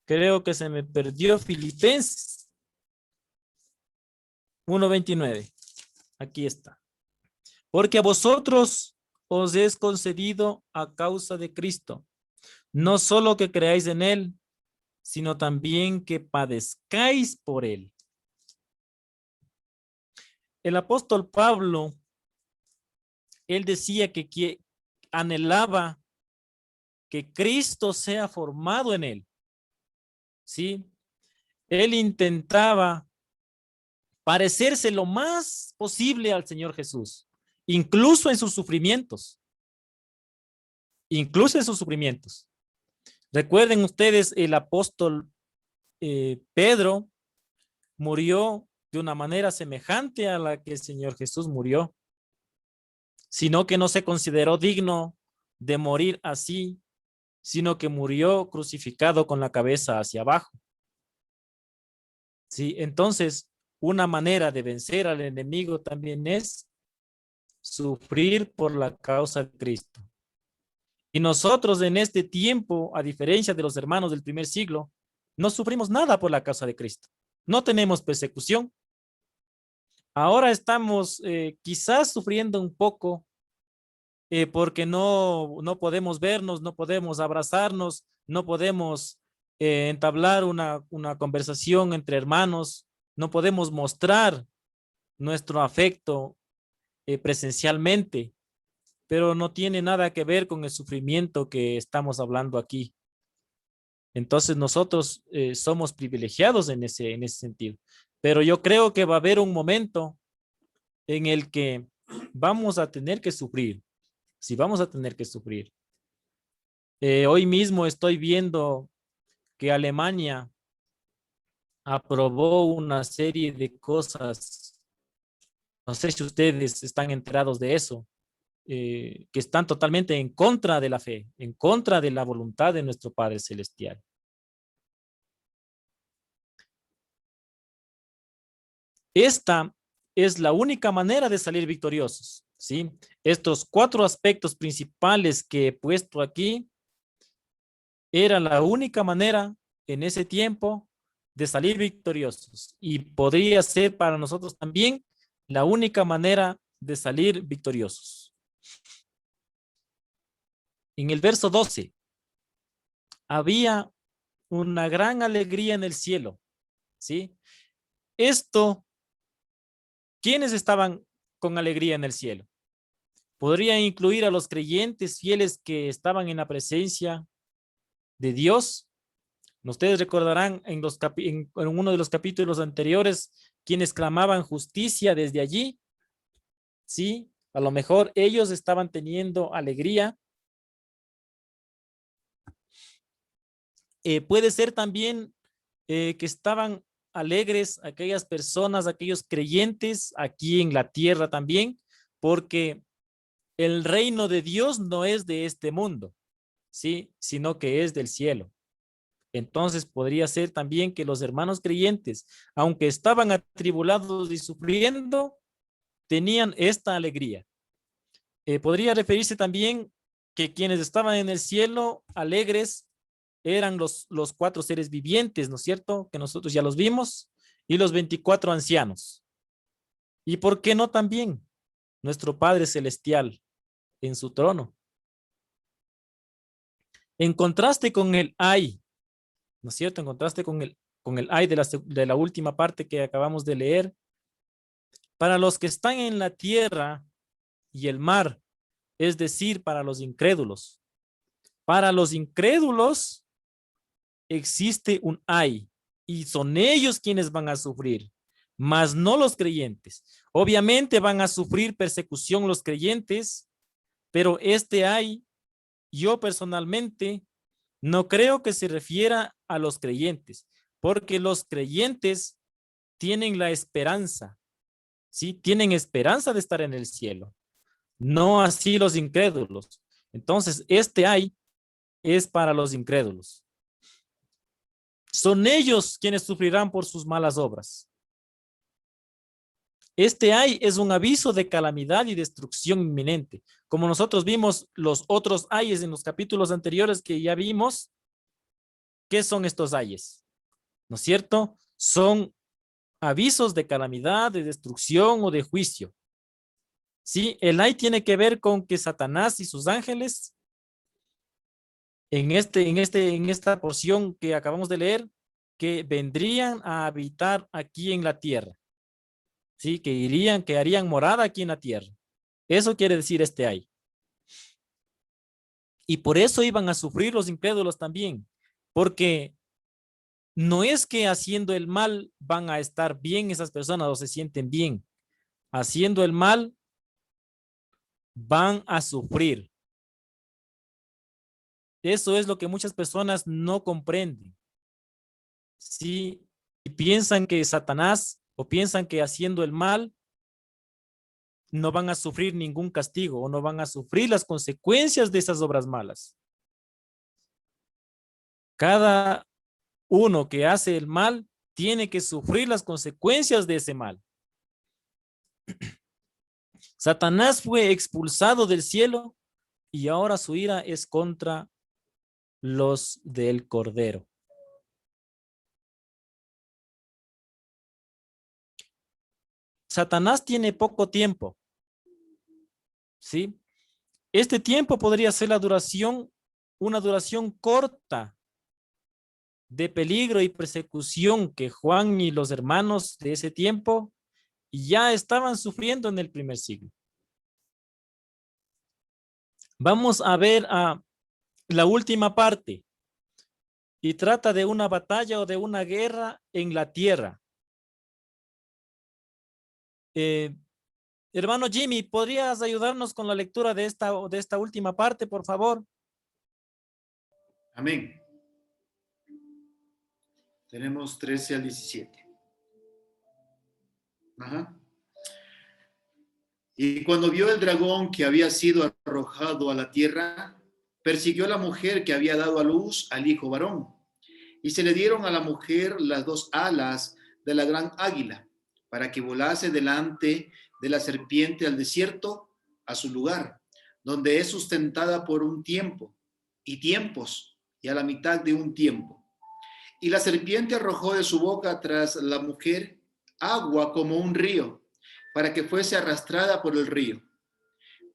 Creo que se me perdió Filipenses 1:29. Aquí está. Porque a vosotros os es concedido a causa de Cristo, no solo que creáis en él, sino también que padezcáis por él. El apóstol Pablo, él decía que anhelaba que Cristo sea formado en él. ¿Sí? Él intentaba parecerse lo más posible al Señor Jesús, incluso en sus sufrimientos. Incluso en sus sufrimientos. Recuerden ustedes, el apóstol Pedro murió de una manera semejante a la que el Señor Jesús murió, sino que no se consideró digno de morir así, sino que murió crucificado con la cabeza hacia abajo. Sí, entonces, una manera de vencer al enemigo también es sufrir por la causa de Cristo. Y nosotros en este tiempo, a diferencia de los hermanos del primer siglo, no sufrimos nada por la causa de Cristo. No tenemos persecución. Ahora estamos quizás sufriendo un poco porque no podemos vernos, no podemos abrazarnos, no podemos entablar una conversación entre hermanos, no podemos mostrar nuestro afecto presencialmente, pero no tiene nada que ver con el sufrimiento que estamos hablando aquí. Entonces nosotros somos privilegiados en ese sentido. Pero yo creo que va a haber un momento en el que vamos a tener que sufrir. Sí, vamos a tener que sufrir. Hoy mismo estoy viendo que Alemania aprobó una serie de cosas. No sé si ustedes están enterados de eso, que están totalmente en contra de la fe, en contra de la voluntad de nuestro Padre Celestial. Esta es la única manera de salir victoriosos, ¿sí? Estos 4 aspectos principales que he puesto aquí era la única manera en ese tiempo de salir victoriosos y podría ser para nosotros también la única manera de salir victoriosos. En el verso 12, había una gran alegría en el cielo, ¿sí? Esto, ¿quiénes estaban con alegría en el cielo? Podría incluir a los creyentes fieles que estaban en la presencia de Dios. Ustedes recordarán en uno de los capítulos anteriores quienes clamaban justicia desde allí. Sí, a lo mejor ellos estaban teniendo alegría. Puede ser también que estaban alegres aquellas personas, aquellos creyentes aquí en la tierra también, porque el reino de Dios no es de este mundo, ¿sí? Sino que es del cielo. Entonces podría ser también que los hermanos creyentes, aunque estaban atribulados y sufriendo, tenían esta alegría. Podría referirse también que quienes estaban en el cielo alegres eran los 4 seres vivientes, ¿no es cierto? Que nosotros ya los vimos, y los 24 ancianos. ¿Y por qué no también nuestro Padre Celestial en su trono? En contraste con el ay, ¿no es cierto? En contraste con el ay de la última parte que acabamos de leer, para los que están en la tierra y el mar, es decir, para los incrédulos. Para los incrédulos existe un ay y son ellos quienes van a sufrir, mas no los creyentes. Obviamente van a sufrir persecución los creyentes, pero este ay, yo personalmente no creo que se refiera a los creyentes, porque los creyentes tienen la esperanza, ¿sí? Tienen esperanza de estar en el cielo, no así los incrédulos. Entonces, este ay es para los incrédulos. Son ellos quienes sufrirán por sus malas obras. Este ay es un aviso de calamidad y destrucción inminente. Como nosotros vimos los otros ayes en los capítulos anteriores que ya vimos, ¿qué son estos ayes? ¿No es cierto? Son avisos de calamidad, de destrucción o de juicio. Sí, el ay tiene que ver con que Satanás y sus ángeles en esta porción que acabamos de leer, que vendrían a habitar aquí en la tierra. Sí, que harían morada aquí en la tierra. Eso quiere decir este ay. Y por eso iban a sufrir los incrédulos también, porque no es que haciendo el mal van a estar bien esas personas o se sienten bien. Haciendo el mal van a sufrir. Eso es lo que muchas personas no comprenden. Sí, y piensan que Satanás o piensan que haciendo el mal no van a sufrir ningún castigo o no van a sufrir las consecuencias de esas obras malas. Cada uno que hace el mal tiene que sufrir las consecuencias de ese mal. Satanás fue expulsado del cielo y ahora su ira es contra los del Cordero. Satanás tiene poco tiempo, ¿sí? Este tiempo podría ser una duración corta de peligro y persecución que Juan y los hermanos de ese tiempo ya estaban sufriendo en el primer siglo. Vamos a ver a la última parte. y trata de una batalla o de una guerra en la tierra. Hermano Jimmy, ¿podrías ayudarnos con la lectura de esta última parte, por favor? Amén. Tenemos 13 al 17. Ajá. Y cuando vio el dragón que había sido arrojado a la tierra, persiguió a la mujer que había dado a luz al hijo varón. Y se le dieron a la mujer las dos alas de la gran águila, para que volase delante de la serpiente al desierto, a su lugar, donde es sustentada por un tiempo, y tiempos, y a la mitad de un tiempo. Y la serpiente arrojó de su boca tras la mujer agua como un río, para que fuese arrastrada por el río.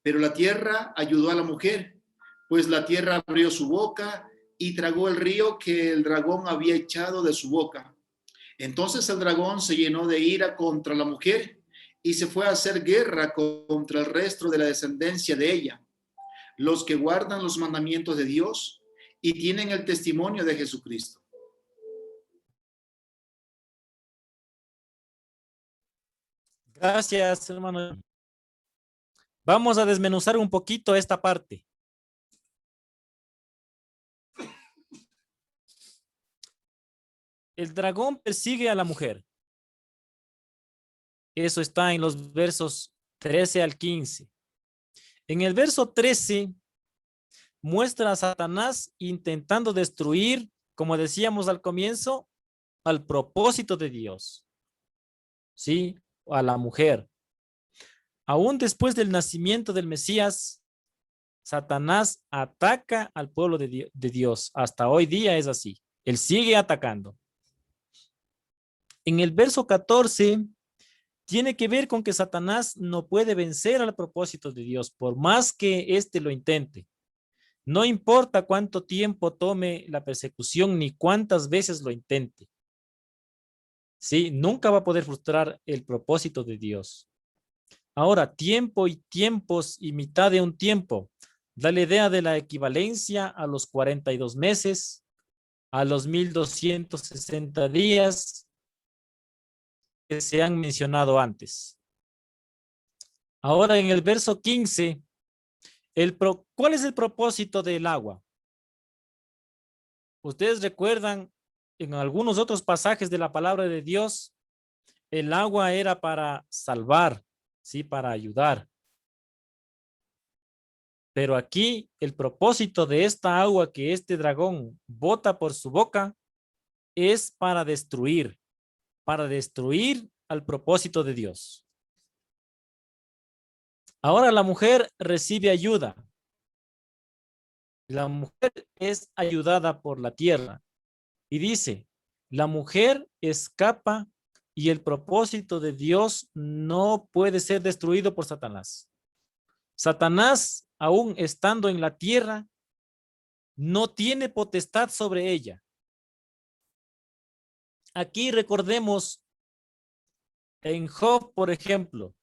Pero la tierra ayudó a la mujer, pues la tierra abrió su boca y tragó el río que el dragón había echado de su boca. Entonces el dragón se llenó de ira contra la mujer y se fue a hacer guerra contra el resto de la descendencia de ella, los que guardan los mandamientos de Dios y tienen el testimonio de Jesucristo. Gracias, hermano. Vamos a desmenuzar un poquito esta parte. El dragón persigue a la mujer. Eso está en los versos 13 al 15. En el verso 13 muestra a Satanás intentando destruir, como decíamos al comienzo, al propósito de Dios. ¿Sí? A la mujer. Aún después del nacimiento del Mesías, Satanás ataca al pueblo de Dios. Hasta hoy día es así. Él sigue atacando. En el verso 14 tiene que ver con que Satanás no puede vencer al propósito de Dios, por más que éste lo intente. No importa cuánto tiempo tome la persecución ni cuántas veces lo intente. Sí, nunca va a poder frustrar el propósito de Dios. Ahora, tiempo y tiempos y mitad de un tiempo. Da la idea de la equivalencia a los 42 meses, a los 1260 días que se han mencionado antes. Ahora en el verso 15, ¿cuál es el propósito del agua? Ustedes recuerdan en algunos otros pasajes de la palabra de Dios, el agua era para salvar, sí, para ayudar. Pero aquí el propósito de esta agua que este dragón bota por su boca es para destruir al propósito de Dios. Ahora la mujer recibe ayuda. La mujer es ayudada por la tierra. Y dice, la mujer escapa y el propósito de Dios no puede ser destruido por Satanás. Satanás, aún estando en la tierra, no tiene potestad sobre ella. Aquí recordemos en Job, por ejemplo,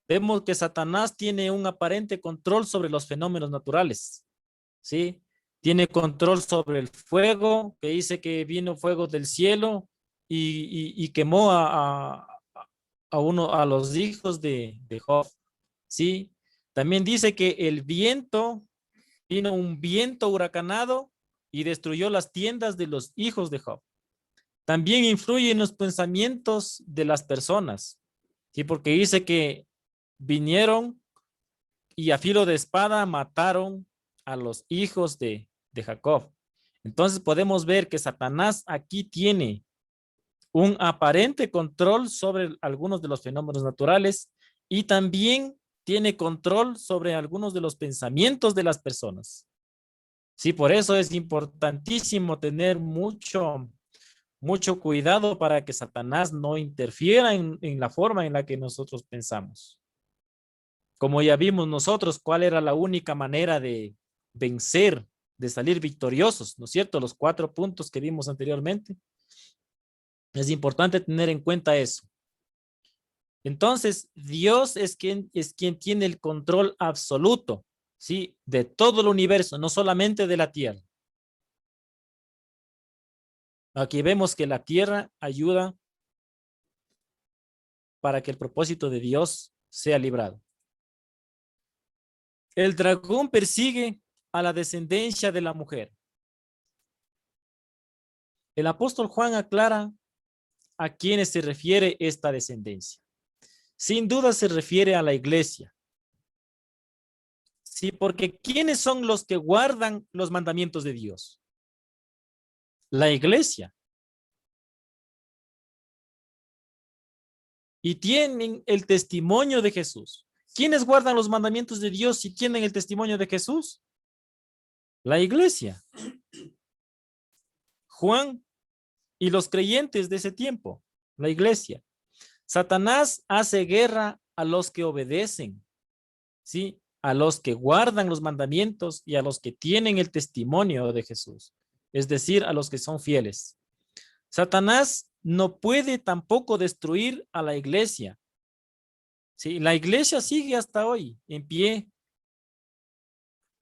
vemos que Satanás tiene un aparente control sobre los fenómenos naturales, ¿sí? Tiene control sobre el fuego, que dice que vino fuego del cielo y quemó a los hijos de Job, ¿sí? También dice que el viento, vino un viento huracanado y destruyó las tiendas de los hijos de Job. También influye en los pensamientos de las personas, ¿sí? Porque dice que vinieron y a filo de espada mataron a los hijos de Jacob. Entonces podemos ver que Satanás aquí tiene un aparente control sobre algunos de los fenómenos naturales y también tiene control sobre algunos de los pensamientos de las personas. Sí, por eso es importantísimo tener mucho cuidado para que Satanás no interfiera en la forma en la que nosotros pensamos. Como ya vimos nosotros, cuál era la única manera de vencer, de salir victoriosos, ¿no es cierto? Los 4 puntos que vimos anteriormente. Es importante tener en cuenta eso. Entonces, Dios es quien tiene el control absoluto, ¿sí? De todo el universo, no solamente de la tierra. Aquí vemos que la tierra ayuda para que el propósito de Dios sea librado. El dragón persigue a la descendencia de la mujer. El apóstol Juan aclara a quiénes se refiere esta descendencia. Sin duda se refiere a la iglesia. Sí, porque ¿quiénes son los que guardan los mandamientos de Dios? La iglesia. Y tienen el testimonio de Jesús. ¿Quiénes guardan los mandamientos de Dios y tienen el testimonio de Jesús? La iglesia. Juan y los creyentes de ese tiempo, la iglesia. Satanás hace guerra a los que obedecen, ¿sí? A los que guardan los mandamientos y a los que tienen el testimonio de Jesús, es decir, a los que son fieles. Satanás no puede tampoco destruir a la iglesia. ¿Sí? La iglesia sigue hasta hoy en pie.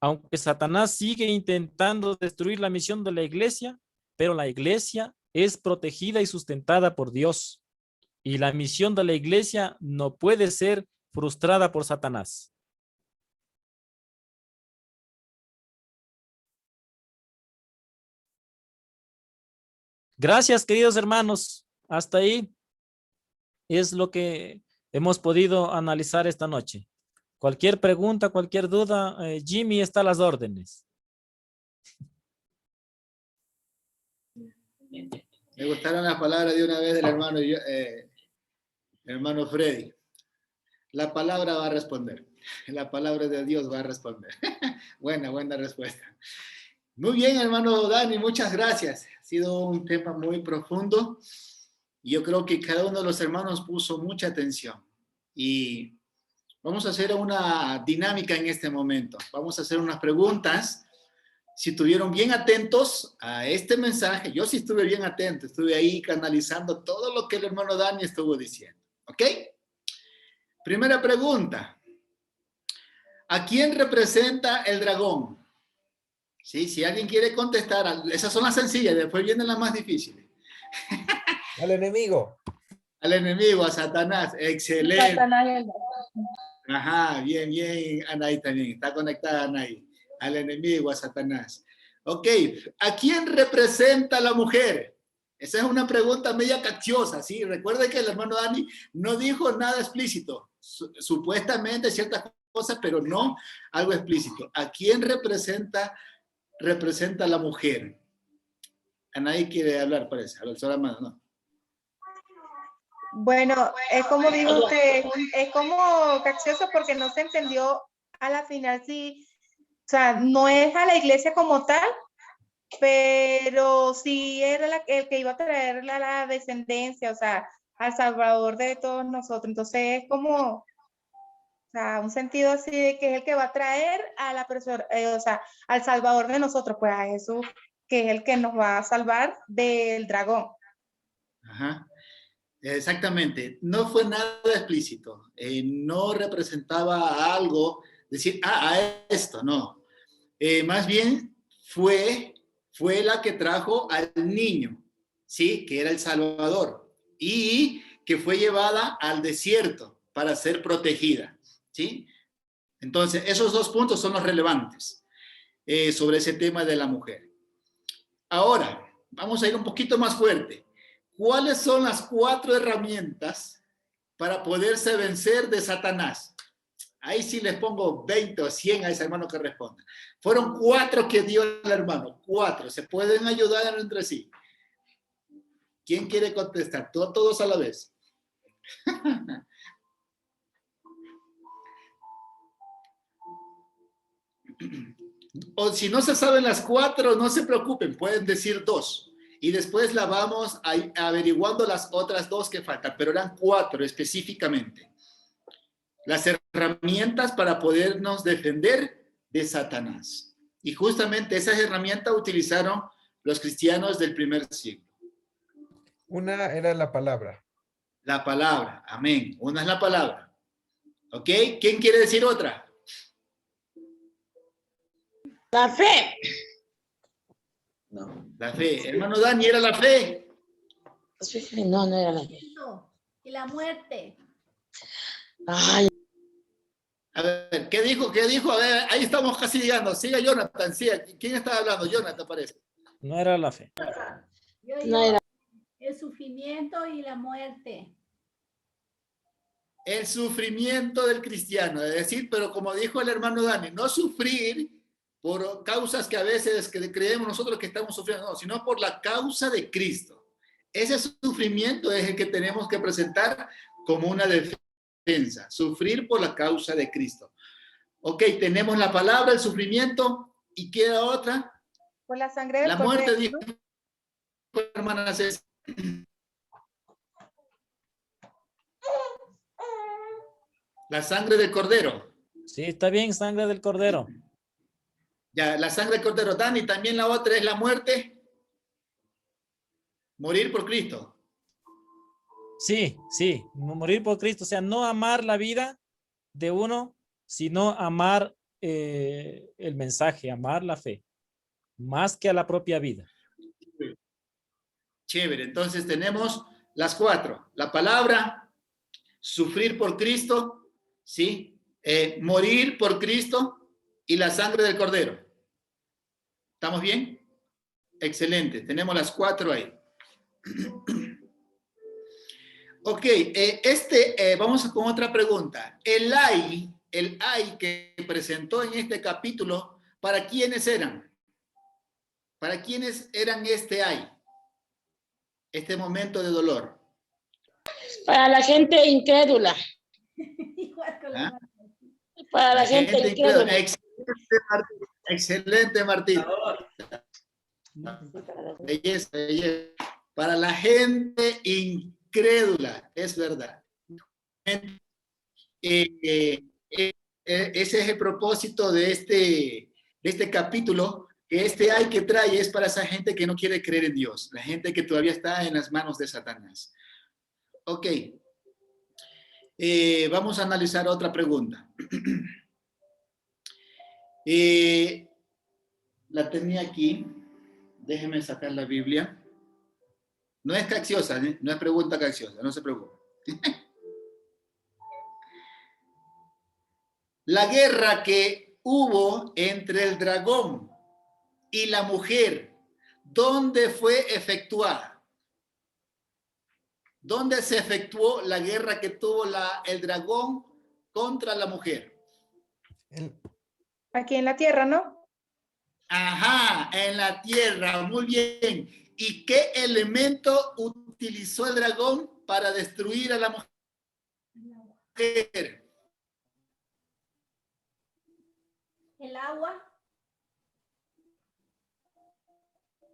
Aunque Satanás sigue intentando destruir la misión de la iglesia, pero la iglesia es protegida y sustentada por Dios. Y la misión de la iglesia no puede ser frustrada por Satanás. Gracias, queridos hermanos. Hasta ahí es lo que hemos podido analizar esta noche. Cualquier pregunta, cualquier duda, Jimmy está a las órdenes. Me gustaron las palabras de una vez del hermano Freddy. La palabra va a responder. La palabra de Dios va a responder. Buena respuesta. Muy bien, hermano Dani, muchas gracias. Ha sido un tema muy profundo. Y yo creo que cada uno de los hermanos puso mucha atención. Y vamos a hacer una dinámica en este momento. Vamos a hacer unas preguntas. Si estuvieron bien atentos a este mensaje, yo sí estuve bien atento, estuve ahí canalizando todo lo que el hermano Dani estuvo diciendo. ¿Ok? Primera pregunta. ¿A quién representa el dragón? Sí, si alguien quiere contestar, esas son las sencillas, después vienen las más difíciles. Al enemigo. Al enemigo, a Satanás. Excelente. Satanás. Ajá, bien, Anaí también. Está conectada Anaí. Al enemigo, a Satanás. Ok, ¿a quién representa la mujer? Esa es una pregunta media capciosa, ¿sí? Recuerden que el hermano Dani no dijo nada explícito. Supuestamente ciertas cosas, pero no algo explícito. ¿A quién representa la mujer? Anaí quiere hablar, parece. Alzó la mano, ¿no? Bueno, es como dijo usted, es como capcioso porque no se entendió a la final si, o sea, no es a la iglesia como tal, pero sí era el que iba a traer la descendencia, o sea, al Salvador de todos nosotros. Entonces es como, o sea, un sentido así de que es el que va a traer a la persona, o sea, al Salvador de nosotros, pues a Jesús, que es el que nos va a salvar del dragón. Ajá. Exactamente, no fue nada explícito, no representaba algo, decir, a esto, no. Más bien fue la que trajo al niño, ¿sí? Que era el Salvador, y que fue llevada al desierto para ser protegida, ¿sí? Entonces, esos dos puntos son los relevantes sobre ese tema de la mujer. Ahora, vamos a ir un poquito más fuerte. ¿Cuáles son las 4 herramientas para poderse vencer de Satanás? Ahí sí les pongo 20 o 100 a ese hermano que responda. Fueron 4 que dio el hermano. 4. Se pueden ayudar entre sí. ¿Quién quiere contestar? Todos a la vez. O si no se saben las 4, no se preocupen. Pueden decir 2. Y después la vamos averiguando las otras 2 que faltan, pero eran 4 específicamente. Las herramientas para podernos defender de Satanás. Y justamente esas herramientas utilizaron los cristianos del primer siglo. Una era la palabra. La palabra, amén. Una es la palabra. ¿Ok? ¿Quién quiere decir otra? La fe. No. La fe. Hermano Dani, ¿era la fe? No, no era la fe. Y la muerte. Ay, A ver, ¿qué dijo? ¿Qué dijo? A ver, ahí estamos casi llegando. Siga Jonathan, siga. ¿Quién estaba hablando? Jonathan, parece. No era la fe. no era. El sufrimiento y la muerte. El sufrimiento del cristiano, es decir, pero como dijo el hermano Dani, no sufrir por causas que a veces que creemos nosotros que estamos sufriendo, no, sino por la causa de Cristo. Ese sufrimiento es el que tenemos que presentar como una defensa, sufrir por la causa de Cristo. Ok, tenemos la palabra, el sufrimiento, y queda otra. Por la sangre del La muerte, Cordero, dijo ¿no? hermana César. La sangre del cordero. Sí, está bien, sangre del cordero. Ya, la sangre del cordero. Dani, también la otra es la muerte. Morir por Cristo. Sí, sí, morir por Cristo. O sea, no amar la vida de uno, sino amar el mensaje, amar la fe, más que a la propia vida. Chévere. Entonces tenemos las cuatro. La palabra, sufrir por Cristo, ¿sí? Morir por Cristo y la sangre del cordero. ¿Estamos bien? Excelente. Tenemos las cuatro ahí. Ok, vamos con otra pregunta. El ay que presentó en este capítulo, ¿para quiénes eran? ¿Para quiénes eran este ay? Este momento de dolor. Para la gente incrédula. Igual con ¿Ah? Para la gente incrédula. Excelente, Martín. Belleza, belleza. Para la gente incrédula, es verdad. Ese es el propósito de este capítulo, que ay que trae es para esa gente que no quiere creer en Dios, la gente que todavía está en las manos de Satanás. Ok. Vamos a analizar otra pregunta. La tenía aquí. Déjeme sacar la Biblia. No es capciosa, ¿eh? No es pregunta capciosa, no se preocupe. La guerra que hubo entre el dragón y la mujer, ¿dónde fue efectuada? ¿Dónde se efectuó la guerra que tuvo el dragón contra la mujer? Aquí en la tierra, ¿no? Ajá, en la tierra, muy bien. ¿Y qué elemento utilizó el dragón para destruir a la mujer? el agua.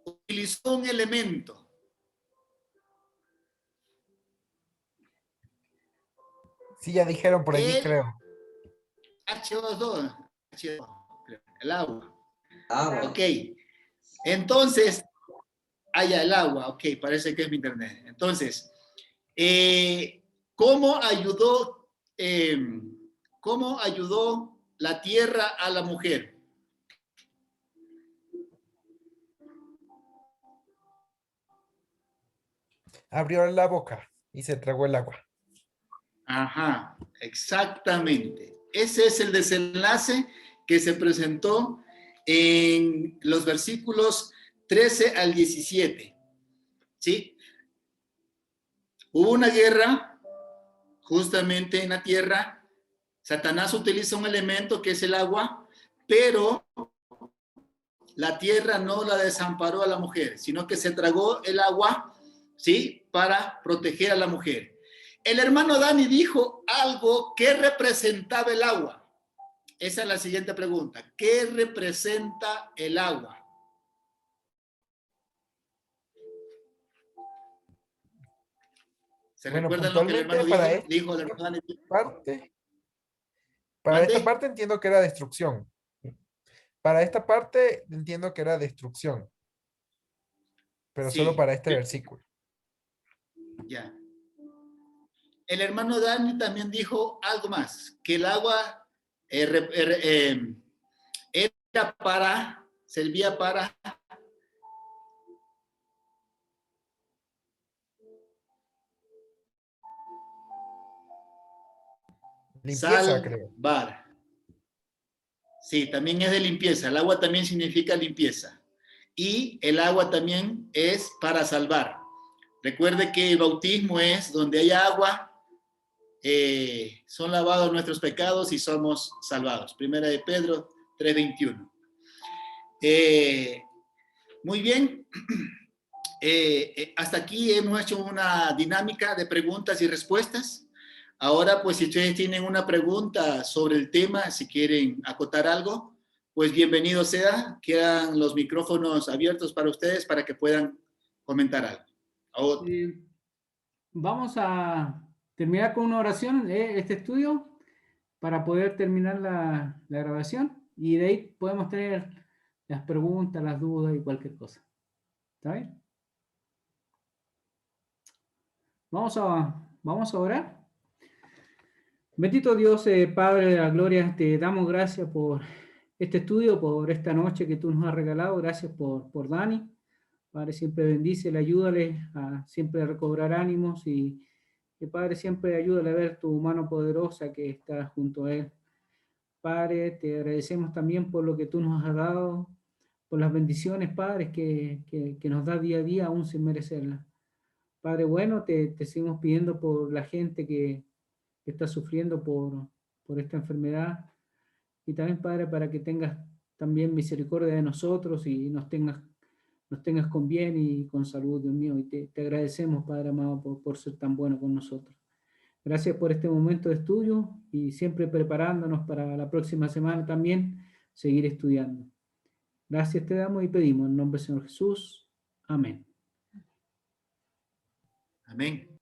Utilizó un elemento. Sí, ya dijeron por allí, creo. H2O, el agua. Agua. Ok. Entonces, ya el agua. Ok, parece que es mi internet. Entonces, ¿cómo ayudó la tierra a la mujer? Abrió la boca y se tragó el agua. Ajá, exactamente. Ese es el desenlace que se presentó en los versículos 13 al 17. ¿Sí? Hubo una guerra justamente en la tierra. Satanás utiliza un elemento que es el agua, pero la tierra no la desamparó a la mujer, sino que se tragó el agua, ¿sí? Para proteger a la mujer. El hermano Dani dijo algo que representaba el agua. Esa es la siguiente pregunta. ¿Qué representa el agua? ¿Se Bueno, recuerdan lo que el hermano puntualmente dijo el hermano Dani? Para ¿Mande? esta parte entiendo que era destrucción. Para esta parte entiendo que era destrucción. Pero Sí. solo para este versículo. Ya. El hermano Dani también dijo algo más, que el agua servía para Limpieza, creo. Salvar. Sí, también es de limpieza. El agua también significa limpieza. Y el agua también es para salvar. Recuerde que el bautismo es donde hay agua, son lavados nuestros pecados y somos salvados. Primera de Pedro 3:21. Muy bien. Hasta aquí hemos hecho una dinámica de preguntas y respuestas. Ahora, pues, si ustedes tienen una pregunta sobre el tema, si quieren acotar algo, pues bienvenido sea. Quedan los micrófonos abiertos para ustedes para que puedan comentar algo. Vamos a terminar con una oración, este estudio, para poder terminar la grabación. Y de ahí podemos tener las preguntas, las dudas y cualquier cosa. ¿Está bien? Vamos a orar. Bendito Dios, Padre de la gloria, te damos gracias por este estudio, por esta noche que tú nos has regalado. Gracias por Dani. Padre, siempre bendícele, ayúdale a siempre recobrar ánimos y Padre, siempre ayúdale a ver tu mano poderosa que está junto a él. Padre, te agradecemos también por lo que tú nos has dado, por las bendiciones, Padre, que nos da día a día aún sin merecerlas. Padre, bueno, te seguimos pidiendo por la gente que está sufriendo por esta enfermedad y también, Padre, para que tengas también misericordia de nosotros y nos tengas con bien y con salud, Dios mío. Y te agradecemos, Padre amado, por ser tan bueno con nosotros. Gracias por este momento de estudio y siempre preparándonos para la próxima semana también seguir estudiando. Gracias te damos y pedimos en nombre del Señor Jesús. Amén. Amén.